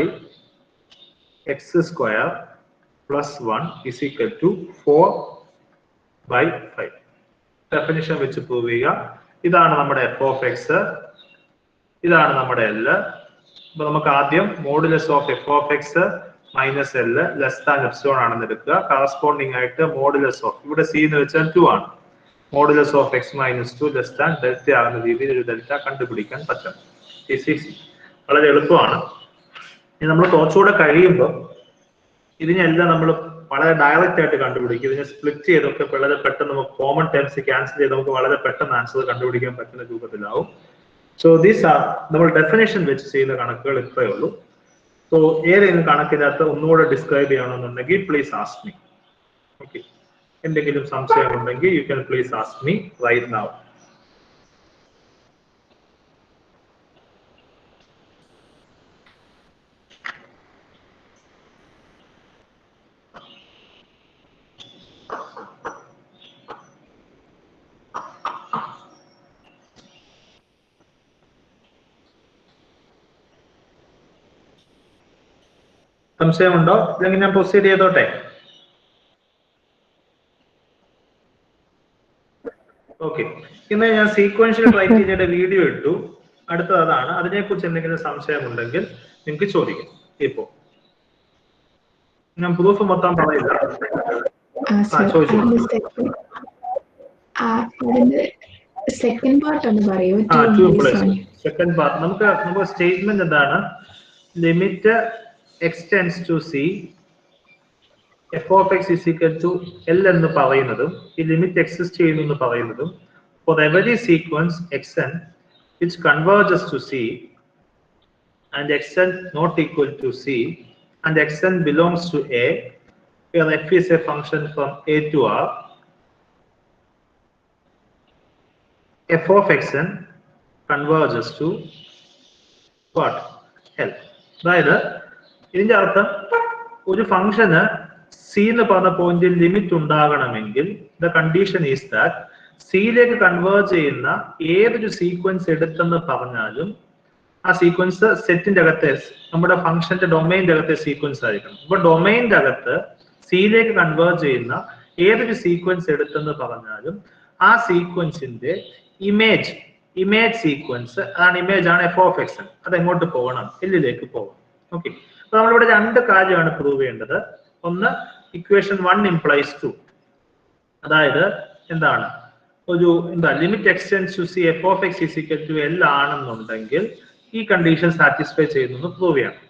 x square plus 1 is equal to 4/5. Definition വെച്ച് പ്രൂവ് ചെയ്യുക. ഇതാണ് നമ്മുടെ f of x, ഇതാണ് നമ്മുടെ L. അപ്പൊ നമുക്ക് ആദ്യം modulus of f of x minus L less than epsilon ആണെന്ന് എടുക്കുക. കറസ്പോണ്ടിങ് ആയിട്ട് മോഡുലസ് ഓഫ്, ഇവിടെ c എന്ന് വെച്ചാൽ 2 ആണ്, modulus of x minus 2 less than delta ആകുന്ന രീതിയിൽ ഒരു ഡെൽറ്റ കണ്ടുപിടിക്കാൻ പറ്റും. വളരെ എളുപ്പമാണ്. ഇനി നമ്മൾ കുറച്ചുകൂടെ കഴിയുമ്പോൾ ഇതിനെല്ലാം നമ്മൾ വളരെ ഡയറക്റ്റ് ആയിട്ട് കണ്ടുപിടിക്കും. ഇതിനെ സ്പ്ലിറ്റ് ചെയ്തൊക്കെ വളരെ പെട്ടെന്ന് നമുക്ക് കോമൺ ടേംസ് ക്യാൻസൽ ചെയ്ത് നമുക്ക് വളരെ പെട്ടെന്ന് ആൻസർ കണ്ടുപിടിക്കാൻ പറ്റുന്ന രൂപത്തിലാവും. സോ ദീസ് ആർ നമ്മൾ ഡെഫിനേഷൻ വെച്ച് ചെയ്യുന്ന കണക്കുകൾ ഇത്രയേ ഉള്ളൂ. സോ ഏതെങ്കിലും കണക്കിനകത്ത് ഒന്നുകൂടെ ഡിസ്ക്രൈബ് ചെയ്യണമെന്നുണ്ടെങ്കിൽ പ്ലീസ് ആസ്ക് മീ. ഓക്കെ, എന്തെങ്കിലും സംശയം ഉണ്ടെങ്കിൽ you can please ask me right now. സംശയമുണ്ടോ? അല്ലെങ്കിൽ ഞാൻ പ്രൊസീഡ് ചെയ്തോട്ടെ? ഓക്കെ, ഇന്ന് ഞാൻ സീക്വൻഷ്യൽ ക്രൈറ്റീരിയയുടെ വീഡിയോ ഇട്ടു. അടുത്തത് അതാണ്. അതിനെക്കുറിച്ച് എന്തെങ്കിലും സംശയമുണ്ടെങ്കിൽ നിങ്ങൾക്ക് ചോദിക്കാം. ഇപ്പോ ഞാൻ പ്രൂഫ് മൊത്തം പറയില്ല. സെക്കൻഡ് പാർട്ട് നമുക്ക് സ്റ്റേറ്റ്മെന്റ് എന്താണ്? Limit x tends to c f of x is equal to L എന്ന് പറയുന്നതും ഈ ലിമിറ്റ് എക്സിസ്റ്റ് ചെയ്യുന്നു എന്ന് പറയുന്നതും for every sequence xn which converges to c and xn not equal to c and xn belongs to a where f is a function from a to r, f of xn converges to what? L. അതായത് ഇതിന്റെ അർത്ഥം ഒരു ഫംഗ്ഷന് C എന്ന് പറഞ്ഞ പോയിന്റിൽ limit ഉണ്ടാകണമെങ്കിൽ the condition is that സിയിലേക്ക് കൺവേർജ് ചെയ്യുന്ന ഏതൊരു സീക്വൻസ് എടുത്തെന്ന് പറഞ്ഞാലും ആ സീക്വൻസ് സെറ്റിന്റെ അകത്തെ നമ്മുടെ ഫംഗ്ഷന്റെ ഡൊമൈൻ്റെ അകത്തെ സീക്വൻസ് ആയിരിക്കണം. അപ്പൊ ഡൊമൈൻ്റെ അകത്ത് സിയിലേക്ക് കൺവേർജ് ചെയ്യുന്ന ഏതൊരു സീക്വൻസ് എടുത്തെന്ന് പറഞ്ഞാലും ആ സീക്വൻസിന്റെ ഇമേജ് സീക്വൻസ്, അതാണ് ഇമേജ് ആണ് f of x. അത് എങ്ങോട്ട് പോകണം? എല്ലിലേക്ക് പോകണം. ഓക്കെ, അപ്പൊ നമ്മളിവിടെ രണ്ട് കാര്യമാണ് പ്രൂവ് ചെയ്യേണ്ടത്. ഒന്ന്, ഇക്വേഷൻ 1 implies 2, അതായത് എന്താണ്, ഒരു limit x tends to c f of x is equal to L ആണെന്നുണ്ടെങ്കിൽ ഈ കണ്ടീഷൻ സാറ്റിസ്ഫൈ ചെയ്യുന്നു പ്രൂവ് ചെയ്യണം.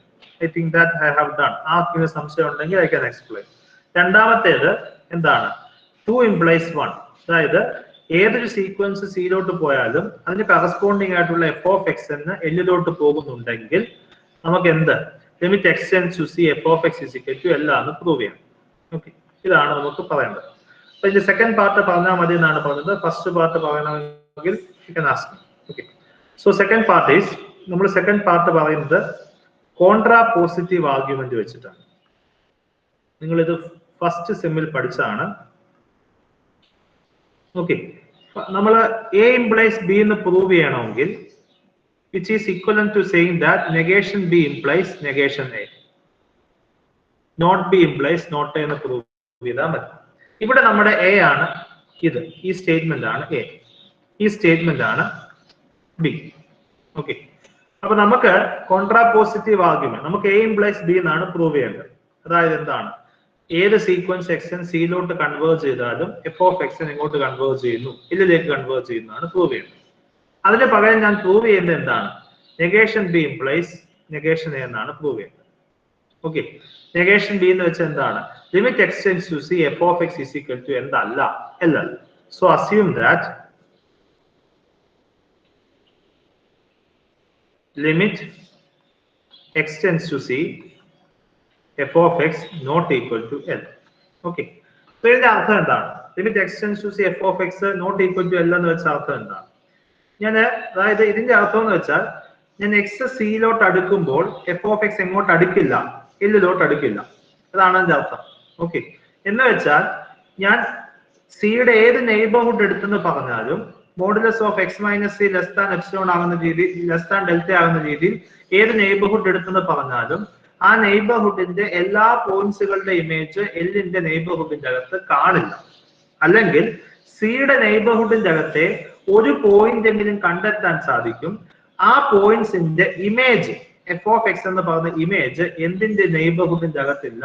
I think that I have done. ആർക്കെങ്കിലും സംശയം ഉണ്ടെങ്കിൽ ഐ ക്യാൻ എക്സ്പ്ലെയിൻ. രണ്ടാമത്തേത് എന്താണ്, 2 implies 1, അതായത് ഏതൊരു സീക്വൻസ് സിയിലോട്ട് പോയാലും അതിന് കറസ്പോണ്ടിങ് ആയിട്ടുള്ള f of x എന്ന് എല്ലിലോട്ട് പോകുന്നുണ്ടെങ്കിൽ നമുക്ക് എന്ത്, limit x tends to c f of x is equal to L ആണ് പ്രൂവ് ചെയ്യാം. ഓക്കെ, ഇതാണ് നമുക്ക് പറയേണ്ടത്. അപ്പൊ ഇതിന്റെ സെക്കൻഡ് പാർട്ട് പറഞ്ഞാൽ മതി എന്നാണ് പറഞ്ഞത്. ഫസ്റ്റ് പാർട്ട് പറയണമെങ്കിൽ you can ask. Okay, so second part is, നമ്മൾ സെക്കൻഡ് പാർട്ട് പറയുന്നത് കോൺട്രാ പോസിറ്റീവ് ആർഗ്യുമെന്റ് വെച്ചിട്ടാണ്. നിങ്ങൾ ഇത് ഫസ്റ്റ് സെമ്മിൽ പഠിച്ചതാണ്. ഓക്കെ, നമ്മൾ a implies b എന്ന് പ്രൂവ് ചെയ്യണമെങ്കിൽ which is equivalent to saying that negation b implies negation a, not b implies not a എന്ന് പ്രൂവ് ചെയ്താൽ മതി. ഇവിടെ നമ്മുടെ a ആണ് ഇത്, ഈ സ്റ്റേറ്റ്മെന്റ് ആണ് a, ഈ സ്റ്റേറ്റ്മെന്റ് ആണ് b. ഓക്കെ, അപ്പൊ നമുക്ക് കോൺട്രാ പോസിറ്റീവ് ആർഗ്യുമെന്റ്, നമുക്ക് a implies b എന്നാണ് പ്രൂവ് ചെയ്യേണ്ടത്. അതായത് എന്താണ്, ഏത് സീക്വൻസ് xn സിയിലോട്ട് കൺവേർജ് ചെയ്താലും f of xn എങ്ങോട്ട് കൺവേർജ് ചെയ്യുന്നു, ഇതിലേക്ക് കൺവേർജ് ചെയ്യുന്നതാണ് പ്രൂവ് ചെയ്യുന്നത്. അതിന് പകരം ഞാൻ പ്രൂവ് ചെയ്യുന്നത് എന്താണ്, negation B implies negation A എന്നാണ് പ്രൂവ് ചെയ്യുന്നത്. ഓക്കെ, നെഗേഷൻ ബി എന്ന് വെച്ചാൽ എന്താണ്, limit x tends to c f of x is equal to എന്തല്ല L. So assume that limit x tends to c f of x not equal to L. Okay, so ഇതിന്റെ അർത്ഥം എന്താണ്, limit x tends to c f of x not equal to L എന്ന് വെച്ച അർത്ഥം എന്താണ്? അതായത് ഇതിന്റെ അർത്ഥം എന്ന് വെച്ചാൽ ഞാൻ എക്സ് സിയിലോട്ട് അടുക്കുമ്പോൾ f of x എങ്ങോട്ട് അടുക്കില്ല, എല്ലിലോട്ട് അടുക്കില്ല, അതാണ് അതിന്റെ അർത്ഥം. ഓക്കെ, എന്ന് വെച്ചാൽ ഞാൻ സിയുടെ ഏത് നെയ്ബർഹുഡ് എടുത്തെന്ന് പറഞ്ഞാലും modulus of x minus c less than epsilon ആകുന്ന രീതിയിൽ, ലെസ് ദാൻ ഡെൽറ്റ ആകുന്ന രീതിയിൽ ഏത് നെയ്ബർഹുഡ് എടുത്തെന്ന് പറഞ്ഞാലും ആ നെയ്ബർഹുഡിന്റെ എല്ലാ പോയിന്റ്സുകളുടെ ഇമേജ് എല്ലിന്റെ നെയ്ബർഹുഡിന്റെ അകത്ത് കാണില്ല. അല്ലെങ്കിൽ സിയുടെ നെയ്ബർഹുഡിന്റെ അകത്തെ ഒരു പോയിന്റ് എങ്കിലും കണ്ടെത്താൻ സാധിക്കും. ആ പോയിന്റ്സിന്റെ ഇമേജ് എഫ് ഓഫ് എക്സ് എന്ന് പറയുന്ന ഇമേജ് എന്തിന്റെ നെയ്ബർഹുഡിന്റെ അകത്തില്ല?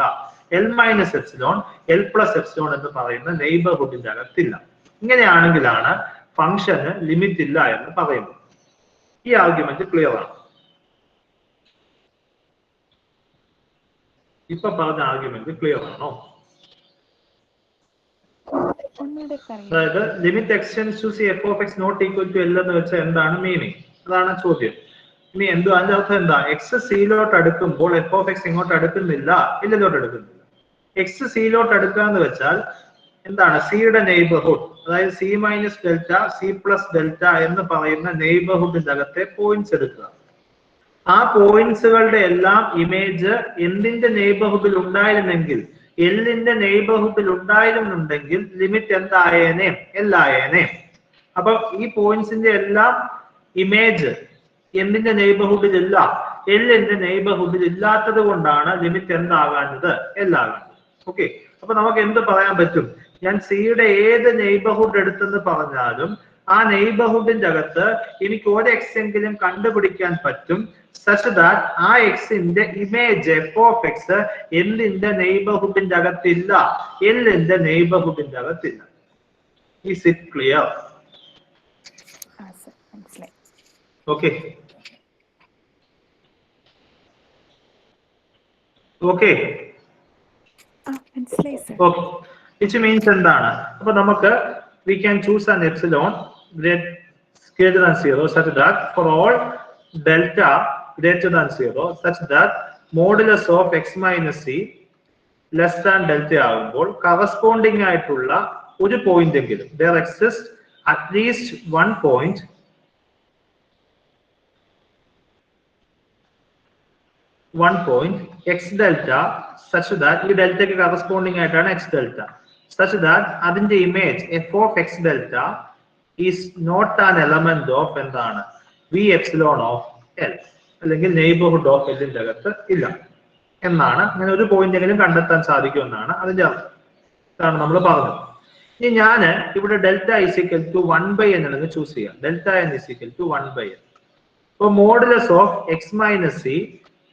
L minus epsilon l plus epsilon എന്ന് പറയുന്ന നെയ്ബർഹുഡിന്റെ അകത്തില്ല. ഇങ്ങനെയാണെങ്കിലാണ് ഫംഗ്ഷന് ലിമിറ്റ് ഇല്ല എന്ന് പറയുന്നത്. ഈ ആർഗ്യുമെന്റ് ക്ലിയർ ആണ്. ഇപ്പൊ പറഞ്ഞ ആർഗ്യുമെന്റ് ക്ലിയർ ആണോ? അതായത് limit extends to C F of X not equal to L എന്ന് വെച്ചാൽ എന്താണ് മീനിങ്? അതാണ് ചോദ്യം. ഇനി എന്തോ അതിന്റെ അർത്ഥം എന്താ? എക്സ് സിയിലോട്ട് അടുക്കുമ്പോൾ എഫ് ഓഫ് എക്സ് ഇങ്ങോട്ട് അടുക്കുന്നില്ല, എല്ലിലോട്ട് അടുക്കുന്നില്ല. എക്സ് സിയിലോട്ട് അടുക്കുക എന്ന് വെച്ചാൽ എന്താണ്? സിയുടെ നെയ്ബർഹുഡ്, അതായത് C minus delta C plus delta എന്ന് പറയുന്ന നെയ്ബർഹുഡിന്റെ അകത്തെ പോയിന്റ്സ് എടുക്കുക. ആ പോയിന്റ്സുകളുടെ എല്ലാം ഇമേജ് എന്തിന്റെ നെയ്ബർഹുഡിൽ ഉണ്ടായിരുന്നെങ്കിൽ, എല്ലിന്റെ നെയ്ബർഹുഡിൽ ഉണ്ടായിരുന്നുണ്ടെങ്കിൽ ലിമിറ്റ് എന്തായേനെ? എല്ലായേനെ. അപ്പൊ ഈ പോയിന്റ്സിന്റെ എല്ലാം ഇമേജ് എന്തിന്റെ നെയ്ബർഹുഡിൽ ഇല്ല? എല്ലിന്റെ നെയ്ബർഹുഡിൽ ഇല്ലാത്തത് കൊണ്ടാണ് ലിമിറ്റ് എന്താകാഞ്ഞത്? എല്ലാകാഞ്ഞത്. ഓക്കെ, അപ്പൊ നമുക്ക് എന്ത് പറയാൻ പറ്റും? ഞാൻ സിയുടെ ഏത് നെയ്ബർഹുഡ് എടുത്തെന്ന് പറഞ്ഞാലും ആ നെയ്ബർഹുഡിന്റെ അകത്ത് എനിക്ക് ഒരു എക്സ് എങ്കിലും കണ്ടുപിടിക്കാൻ പറ്റും, such that ആ എക്സിന്റെ ഇമേജ് എഫ് ഓഫ് എക്സ് എന്തിന്റെ നെയ്ബർഹുഡിന്റെ അകത്തില്ല? എല്ലിന്റെ നെയ്ബർഹുഡിന്റെ അകത്തില്ല. Is it clear? Okay okay okay, which means എന്താണ്? അപ്പൊ നമുക്ക് we can choose an epsilon greater than 0 such that for all delta greater than 0 such that modulus of x minus c less than delta ആകുമ്പോൾ corresponding ആയിട്ടുള്ള ഒരു point എങ്കിലും there exists at least one point x delta such that ഈ ഡെൽറ്റയ്ക്ക് corresponding ആയിട്ടാണ് x delta such that അതിന്റെ image f of x delta is not an element of എന്താണ്? v epsilon of l, അല്ലെങ്കിൽ neighbourhood of എല്ലിന്റെ അകത്ത് ഇല്ല എന്നാണ്. അങ്ങനെ ഒരു പോയിന്റ് എങ്കിലും കണ്ടെത്താൻ സാധിക്കും എന്നാണ് അതിന്റെ അർത്ഥം. ഇതാണ് നമ്മൾ പറഞ്ഞത്. ഇനി ഞാൻ ഇവിടെ ഡെൽറ്റ ഈക്വൽ ടു 1/n എന്ന് ചൂസ് ചെയ്യാം. Delta n equal to 1/n. അപ്പൊ modulus of X minus c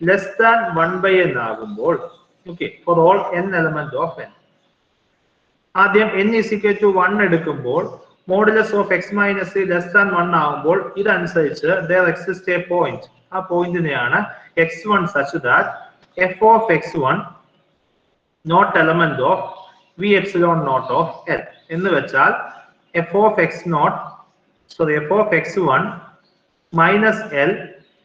less than 1/n ആകുമ്പോൾ, okay, for all n element of n, ആദ്യം n ഈക്വൽ ടു 1 എടുക്കുമ്പോൾ modulus of X minus c less than 1 ആകുമ്പോൾ ഇതനുസരിച്ച് there exists a point. ആ പോയിന്റിനെയാണ് x1 such that f of x1 not element of v epsilon naught of l എന്ന് വെച്ചാൽ f of x1 minus l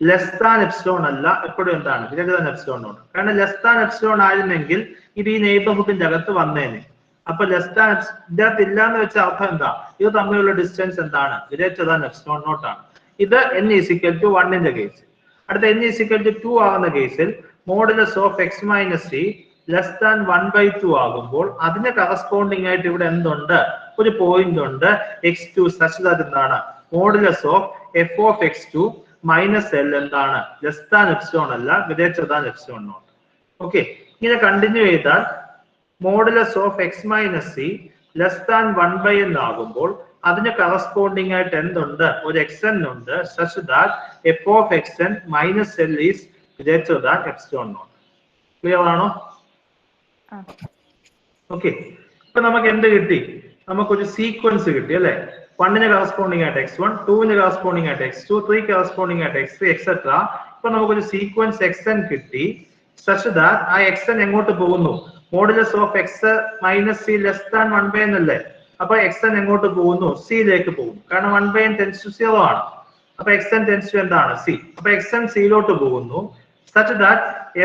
less than epsilon അല്ല, എപ്പോഴും എന്താണ്? Greater than epsilon naught. കാരണം less than epsilon ആയിരുന്നെങ്കിൽ ഇത് ഈ നെയ്ബർഹുഡിന്റെ അകത്ത് വന്നേനെ. അപ്പൊ ലെസ് ദാൻ ഇതിനകത്ത് ഇല്ല എന്ന് വെച്ച അർത്ഥം എന്താ? ഇത് തമ്മിലുള്ള ഡിസ്റ്റൻസ് എന്താണ്? ഗ്രേറ്റർ ദാൻ എപ്സിലോൺ നോട്ട് ആണ്. ഇത് n ഈക്വൽ ടു 1ന്റെ കേസിൽ. അടുത്ത n ഈക്വൽ ടു 2 ആകുന്ന കേസിൽ modulus of X minus c less than 1/2 ആകുമ്പോൾ അതിന് കറസ്പോണ്ടിങ് ആയിട്ട് ഇവിടെ എന്തുണ്ട്? ഒരു പോയിന്റ് ഉണ്ട് x2 such that എന്താണ്? Modulus of f of x2 minus L എന്താണ്? ലെസ് ദാൻ എപ്സിലോൺ അല്ല, greater than epsilon naught. Okay, ഇങ്ങനെ കണ്ടിന്യൂ ചെയ്താൽ modulus of X minus c less than 1/n ആകുമ്പോൾ അതിന് കറസ്പോണ്ടിങ് ആയിട്ട് എന്തുണ്ട്? ഒരു xn ഉണ്ട് such that f of xn minus L is greater than epsilon naught. Clear ആണോ? ഓക്കെ, ഇപ്പൊ നമുക്ക് എന്ത് കിട്ടി? നമുക്കൊരു സീക്വൻസ് കിട്ടി അല്ലെ? 1ന് കറസ്പോണ്ടിങ് ആയിട്ട് x1, 2ന് കറസ്പോണ്ടിങ് ആയിട്ട് x2, 3 കറസ്പോണ്ടിങ് ആയിട്ട് x3 എക്സെട്ര. ഇപ്പൊ നമുക്കൊരു സീക്വൻസ് xn കിട്ടി such that ആ xn എങ്ങോട്ട് പോകുന്നു? Modulus of X minus c less than 1/n അല്ലേ? അപ്പൊ xn എങ്ങോട്ട് പോകുന്നു? സിയിലേക്ക് പോകുന്നു. കാരണം 1/n ടെൻസ് ടു 0 ആണ്. അപ്പൊ xn ടെൻസ് ടു എന്താണ്? സി. അപ്പൊ xn സിയിലോട്ട് പോകുന്നു such that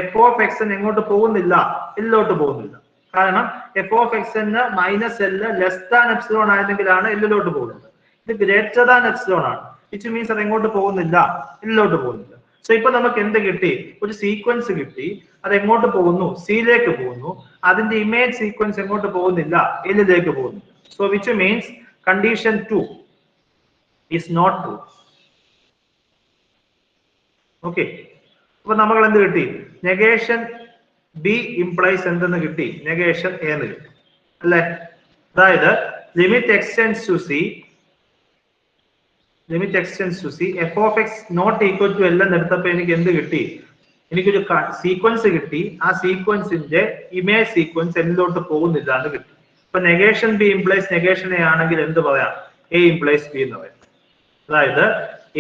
f of xn എങ്ങോട്ട് പോകുന്നില്ല? എല്ലിലോട്ട് പോകുന്നില്ല. കാരണം f of xn minus l less than epsilon ആയിരുന്നെങ്കിലാണ് എല്ലിലോട്ട് പോകുന്നത്. ഇത് ഗ്രേറ്റർ ദാൻ എപ്സിലോൺ ആണ്, വിച്ച് മീൻസ് അത് എങ്ങോട്ട് പോകുന്നില്ല? എല്ലിലോട്ട് പോകുന്നില്ല. സോ ഇപ്പൊ നമുക്ക് എന്ത് കിട്ടി? ഒരു സീക്വൻസ് കിട്ടി. അത് എങ്ങോട്ട് പോകുന്നു? സിയിലേക്ക് പോകുന്നു. അതിന്റെ ഇമേജ് സീക്വൻസ് എങ്ങോട്ട് പോകുന്നില്ല? എല്ലിലേക്ക് പോകുന്നു. So which means condition 2 is not true. Okay, അപ്പൊ നമ്മൾ എന്ത് കിട്ടി? നെഗേഷൻ ബി ഇംപ്ലൈസ് എന്തെന്ന് കിട്ടി? നെഗേഷൻ എ എന്ന് കിട്ടി അല്ലെ? അതായത് limit extends to C F of X not equal to L എന്ന് എടുത്തപ്പോ എനിക്ക് എന്ത് കിട്ടി? എനിക്കൊരു സീക്വൻസ് കിട്ടി. ആ സീക്വൻസിന്റെ ഇമേജ് സീക്വൻസ് എന്നിലോട്ട് പോകുന്നില്ല എന്ന് കിട്ടി. ഇപ്പൊ negation B implies negation A ആണെങ്കിൽ എന്ത് പറയാം? എ ഇംപ്ലൈസ് ബി എന്ന് പറയാം. അതായത്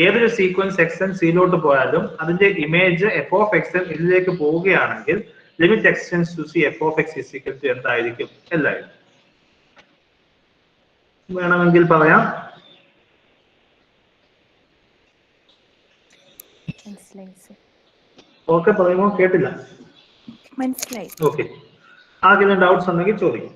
ഏതൊരു സീക്വൻസ് എക്സ് എൻ സിയിലോട്ട് പോയാലും അതിന്റെ image f of X n ഇതിലേക്ക് പോവുകയാണെങ്കിൽ limit extends to C F of X is equal to എന്തായിരിക്കും? എല്ലായിരിക്കും. വേണമെങ്കിൽ പറയാം. ഓക്കെ പറയുമോ? കേട്ടില്ല. മനസ്സിലായി. ഓക്കെ. ആർക്കെങ്കിലും ഡൗട്ട്സ് ഉണ്ടെങ്കിൽ ചോദിക്കും.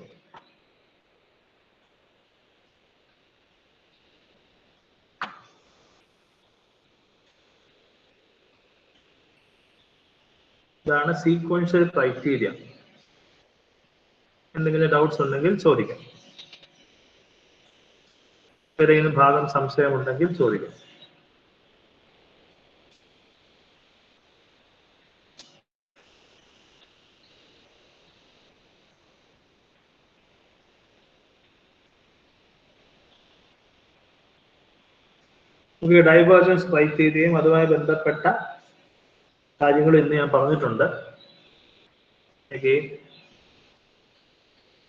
ഇതാണ് സീക്വൻഷ്യൽ ക്രൈറ്റീരിയ. എന്തെങ്കിലും ഡൗട്ട്സ് ഉണ്ടെങ്കിൽ ചോദിക്കാം. ഏതെങ്കിലും ഭാഗം സംശയമുണ്ടെങ്കിൽ ചോദിക്കാം. ഡൈവേർജൻസ് ക്രൈറ്റീരിയയും അതുമായി ബന്ധപ്പെട്ട കാര്യങ്ങൾ ഇന്ന് ഞാൻ പറഞ്ഞിട്ടുണ്ട്.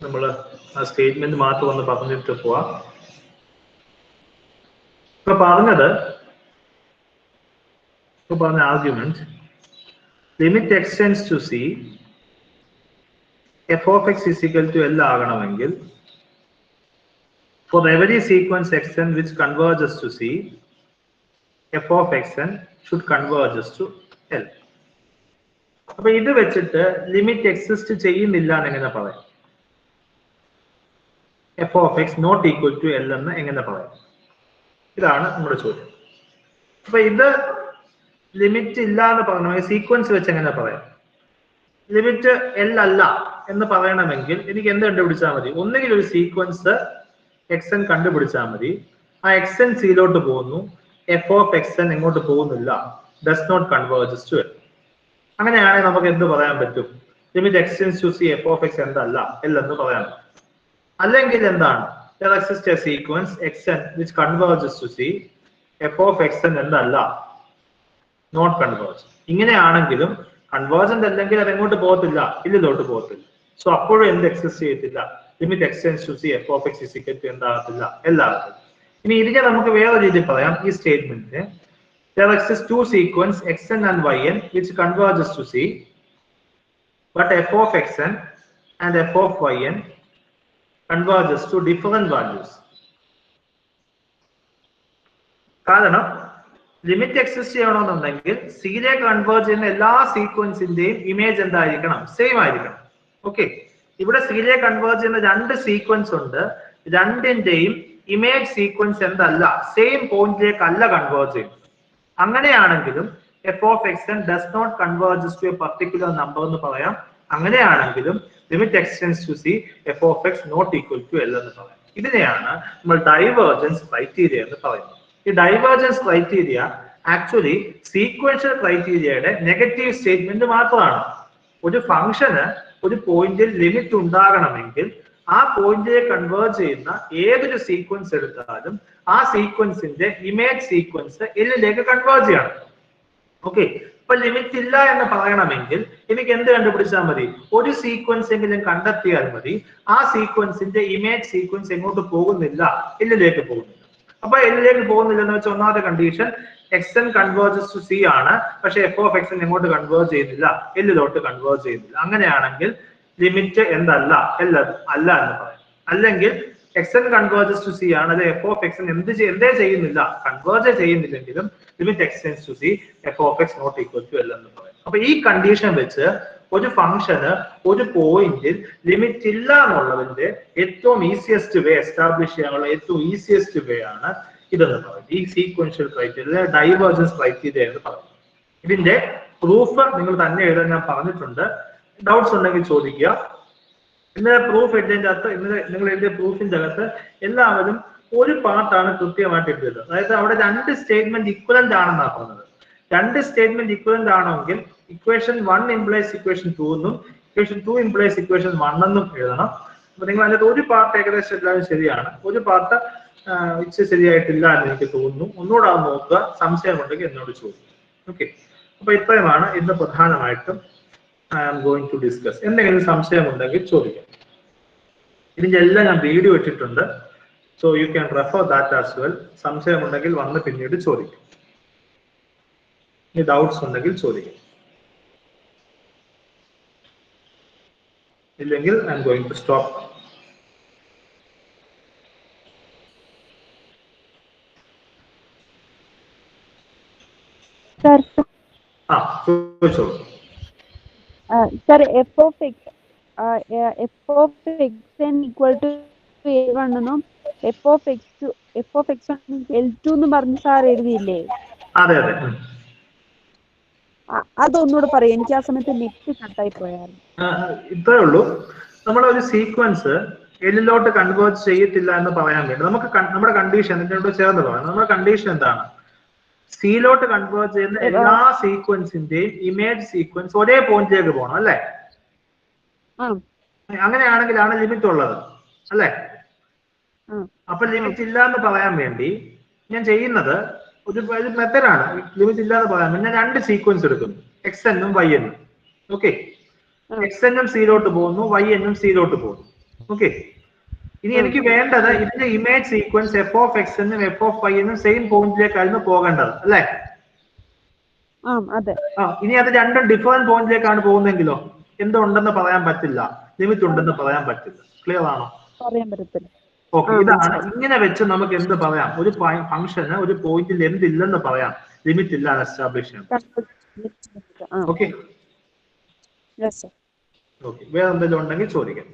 നമ്മൾ ആ സ്റ്റേറ്റ്മെന്റ് മാത്രം ഒന്ന് പറഞ്ഞിട്ട് പോവാം. ഇപ്പൊ പറഞ്ഞ argument limit extends to C F of X is equal to L ആകണമെങ്കിൽ for every sequence X N which converges to C F of X N should converges to L. അപ്പൊ ഇത് വെച്ചിട്ട് ലിമിറ്റ് എക്സിസ്റ്റ് ചെയ്യുന്നില്ല എന്ന് എങ്ങനെ പറയാം? F of X not equal to L എന്ന് എങ്ങനെ പറയാം? ഇതാണ് നമ്മുടെ ചോദ്യം. അപ്പൊ ഇത് ലിമിറ്റ് ഇല്ല എന്ന് പറഞ്ഞ സീക്വൻസ് വെച്ച് എങ്ങനെ പറയാം? ലിമിറ്റ് എൽ അല്ല എന്ന് പറയണമെങ്കിൽ എനിക്ക് എന്ത് കണ്ടുപിടിച്ചാൽ മതി? ഒന്നുകിൽ ഒരു സീക്വൻസ് എക്സ് എൻ കണ്ടുപിടിച്ചാൽ മതി. ആ എക്സ് എൻ സിയിലോട്ട് പോകുന്നു, എഫ് ഓഫ് എക്സ് എൻ എങ്ങോട്ട് പോകുന്നില്ല, does not converges to L. അങ്ങനെയാണെങ്കിൽ നമുക്ക് എന്ത് പറയാൻ പറ്റും? Limit extends to C F of x എന്തല്ല എൽ എന്ന് പറയാൻ പറ്റും. അല്ലെങ്കിൽ എന്താണ്? there exists a sequence xn which converges to c f of xn എന്തല്ല not converge. ഇങ്ങനെയാണെങ്കിലും കൺവേർജന്റ് അല്ലെങ്കിൽ അത് എങ്ങോട്ട് പോകത്തില്ല, ഇതിലോട്ട് പോകത്തില്ല. സോ അപ്പോഴും എന്ത് എക്സിസ്റ്റ് ചെയ്യത്തില്ല? Limit extends to C F of X is equal to എന്താകത്തില്ല? എല്ലാത്തിലും. ഇനി ഇതിനെ നമുക്ക് വേറെ രീതിയിൽ പറയാം. ഈ സ്റ്റേറ്റ്മെന്റിന് there exists two sequence xn and yn which converges to c but f of xn and f of yn converges to different values. കാരണം ലിമിറ്റ് എക്സിസ്റ്റ് ചെയ്യണമെന്നുണ്ടെങ്കിൽ സിയിലേക്ക് കൺവേർജ് ചെയ്യുന്ന എല്ലാ സീക്വൻസിന്റെയും ഇമേജ് എന്തായിരിക്കണം? സെയിം ആയിരിക്കണം. ഓക്കെ, ഇവിടെ സിയിലേക്ക് കൺവേർജ് ചെയ്യുന്ന രണ്ട് സീക്വൻസ് ഉണ്ട്. രണ്ടിന്റെയും ഇമേജ് സീക്വൻസ് എന്തല്ല? സെയിം പോയിന്റിലേക്ക് അല്ല കൺവേർജ് ചെയ്യുന്നത്. അങ്ങനെയാണെങ്കിലും F of X N does not converges to a particular number എന്ന് പറയാം. അങ്ങനെയാണെങ്കിലും limit extends to C F of X not equal to L എന്ന് പറയാം. ഇതിനെയാണ് നമ്മൾ ഡൈവേർജൻസ് ക്രൈറ്റീരിയ എന്ന് പറയുന്നത്. ഈ ഡൈവേർജൻസ് ക്രൈറ്റീരിയ ആക്ച്വലി സീക്വൻഷ്യൽ ക്രൈറ്റീരിയയുടെ നെഗറ്റീവ് സ്റ്റേറ്റ്മെന്റ് മാത്രമാണ്. ഒരു ഫംഗ്ഷന് ഒരു പോയിന്റിൽ ലിമിറ്റ് ഉണ്ടാകണമെങ്കിൽ ആ പോയിന്റിലേക്ക് കൺവേർജ് ചെയ്യുന്ന ഏതൊരു സീക്വൻസ് എടുത്താലും ആ സീക്വൻസിന്റെ ഇമേജ് സീക്വൻസ് എല്ലിലേക്ക് കൺവേർജ് ചെയ്യണം. ഓക്കെ, ഇപ്പൊ ലിമിറ്റ് ഇല്ല എന്ന് പറയണമെങ്കിൽ എനിക്ക് എന്ത് കണ്ടുപിടിച്ചാൽ മതി? ഒരു സീക്വൻസ് എങ്കിലും കണ്ടെത്തിയാൽ മതി. ആ സീക്വൻസിന്റെ ഇമേജ് സീക്വൻസ് എങ്ങോട്ട് പോകുന്നില്ല? എല്ലിലേക്ക് പോകുന്നില്ല. അപ്പൊ എല്ലിലേക്ക് പോകുന്നില്ല എന്ന് വെച്ചാൽ ഒന്നാമത്തെ condition x N converges to C ആണ്. പക്ഷെ എഫ് ഓഫ് എക്സ് എൻ എങ്ങോട്ട് കൺവേർജ് ചെയ്യുന്നില്ല? എല്ലിലോട്ട് കൺവേർജ് ചെയ്യുന്നില്ല. അങ്ങനെയാണെങ്കിൽ ലിമിറ്റ് എന്തല്ല? അല്ല എന്ന് പറയാം. അല്ലെങ്കിൽ X N converges to C ആണ്, അത് എഫ് ഓഫ് എക്സ് എൻ എന്തേ ചെയ്യുന്നില്ല? കൺവേർജ് ചെയ്യുന്നില്ലെങ്കിലും limit extends to C F of X not equal to L എന്ന് പറയാം. അപ്പൊ ഈ കണ്ടീഷൻ വെച്ച് ഒരു ഫംഗ്ഷന് ഒരു പോയിന്റിൽ ലിമിറ്റ് ഇല്ല എന്നുള്ളതിന്റെ ഏറ്റവും ഈസിയസ്റ്റ് വേ എസ്റ്റാബ്ലിഷ് ചെയ്യാനുള്ള ഏറ്റവും ഈസിയസ്റ്റ് വേ ആണ് ഇതെന്ന് പറയുന്നത്. ഈ സീക്വൻഷ്യൽ ക്രൈറ്റീരിയ ഡൈവേർജൻസ് ക്രൈറ്റീരിയ എന്ന് പറയുന്നത്. ഇതിന്റെ പ്രൂഫ് നിങ്ങൾ തന്നെ എഴുതാൻ ഞാൻ പറഞ്ഞിട്ടുണ്ട്. ഡൗട്ട്സ് ഉണ്ടെങ്കിൽ ചോദിക്കുക. ഇന്നലെ പ്രൂഫ് എഴുതിയതിന്റെ അകത്ത് നിങ്ങൾ എഴുതിയ പ്രൂഫിന്റെ അകത്ത് എല്ലാവരും ഒരു പാർട്ടാണ് കൃത്യമായിട്ട് എഴുതിയത്. അതായത് അവിടെ രണ്ട് സ്റ്റേറ്റ്മെന്റ് ഇക്വലന്റ് ആണെന്നാണ് പറഞ്ഞത്. രണ്ട് സ്റ്റേറ്റ്മെന്റ് ഇക്വലന്റ് ആണെങ്കിൽ ഇക്വേഷൻ 1 ഇംപ്ലൈസ് ഇക്വേഷൻ 2 എന്നും ഇക്വേഷൻ 2 ഇംപ്ലൈസ് ഇക്വേഷൻ 1 എന്നും എഴുതണം. അപ്പൊ നിങ്ങൾ അതിനകത്ത് ഒരു പാർട്ട് ഏകദേശം എല്ലാവരും ശരിയാണ്, ഒരു പാർട്ട് ഇച്ചിരി ശരിയായിട്ടില്ല എന്ന് എനിക്ക് തോന്നുന്നു. ഒന്നുകൂടെ അത് നോക്കുക, സംശയമുണ്ടെങ്കിൽ എന്നോട് ചോദിക്കും. ഓക്കെ, അപ്പൊ ഇത്രയുമാണ് ഇന്ന് പ്രധാനമായിട്ടും I am going to discuss. എന്തെങ്കിലും സംശയമുണ്ടെങ്കിൽ ചോദിക്കാം. ഇതിന്റെ എല്ലാം ഞാൻ വീഡിയോ ഇട്ടിട്ടുണ്ട്, so you can refer that as well. സംശയമുണ്ടെങ്കിൽ വന്ന് പിന്നീട് ചോദിക്കും, ഇനി ഡൗട്ട്സ് ഉണ്ടെങ്കിൽ ചോദിക്കും. ഇല്ലെങ്കിൽ I'm going to stop. Sir sir f of x equal to A1 എന്നും എഫ് ഓഫ് എക്സ് L2 എന്ന് പറഞ്ഞ് സാർ എഴുതിയില്ലേ? അതെ അതെ, അതൊന്നുകൂടെ പറയും, എനിക്ക് ആ സമയത്ത് നെറ്റ് കട്ടായി പോയായിരുന്നു. ഇത്രേ ഉള്ളൂ. നമ്മളൊരു സീക്വൻസ് എല്ലിലോട്ട് കൺവേർട്ട് ചെയ്യത്തില്ല എന്ന് പറയാൻ വേണ്ടി നമ്മുടെ കണ്ടീഷൻ ഇതിനോട് ചേർന്ന് പറയാം. നമ്മുടെ കണ്ടീഷൻ എന്താണ്? സിയിലോട്ട് കൺവേർട്ട് ചെയ്യുന്ന എല്ലാ സീക്വൻസിന്റെയും ഇമേജ് സീക്വൻസ് ഒരേ പോയിന്റിലേക്ക് പോകണം അല്ലേ? അങ്ങനെയാണെങ്കിലാണ് ലിമിറ്റ് ഉള്ളത് അല്ലേ? അപ്പൊ ലിമിറ്റ് ഇല്ല എന്ന് പറയാൻ വേണ്ടി ഞാൻ ചെയ്യുന്നത് ഒരു മെത്തഡാണ്. ലിമിറ്റ് ഇല്ല എന്ന് പറയാൻ വേണ്ടി ഞാൻ രണ്ട് സീക്വൻസ് എടുക്കുന്നു, എക്സ് എന്നും വൈ എന്നും. ഓക്കെ, എക്സ് എന്നും സിയിലോട്ട് പോകുന്നു, വൈ എന്നും സിയിലോട്ട് പോകുന്നു. ഓക്കെ, ഇനി എനിക്ക് വേണ്ടത് ഇതിന്റെ image sequence F of X എന്നും എഫ് ഓഫ് വൈ എന്നും സെയിം പോയിന്റിലേക്കായിരുന്നു പോകേണ്ടത് അല്ലേ? ഇനി അത് രണ്ടും ഡിഫറെന്റ് പോയിന്റിലേക്കാണ് പോകുന്നതെങ്കിലോ എന്തുണ്ടെന്ന് പറയാൻ പറ്റില്ല, ലിമിറ്റ് ഉണ്ടെന്ന് പറയാൻ പറ്റില്ല. ക്ലിയർ ആണോ? പറയാൻ പറ്റത്തില്ല. ഓക്കെ, ഇതാണ്. ഇങ്ങനെ വെച്ച് നമുക്ക് എന്ത് പറയാം? ഒരു ഫംഗ്ഷന് ഒരു പോയിന്റിൽ എന്തില്ലെന്ന് പറയാം, ലിമിറ്റ് ഇല്ല എസ്റ്റാബ്ലിഷ് ചെയ്യാം. ഓക്കെ, വേറെ എന്തെങ്കിലും ഉണ്ടെങ്കിൽ ചോദിക്കാം.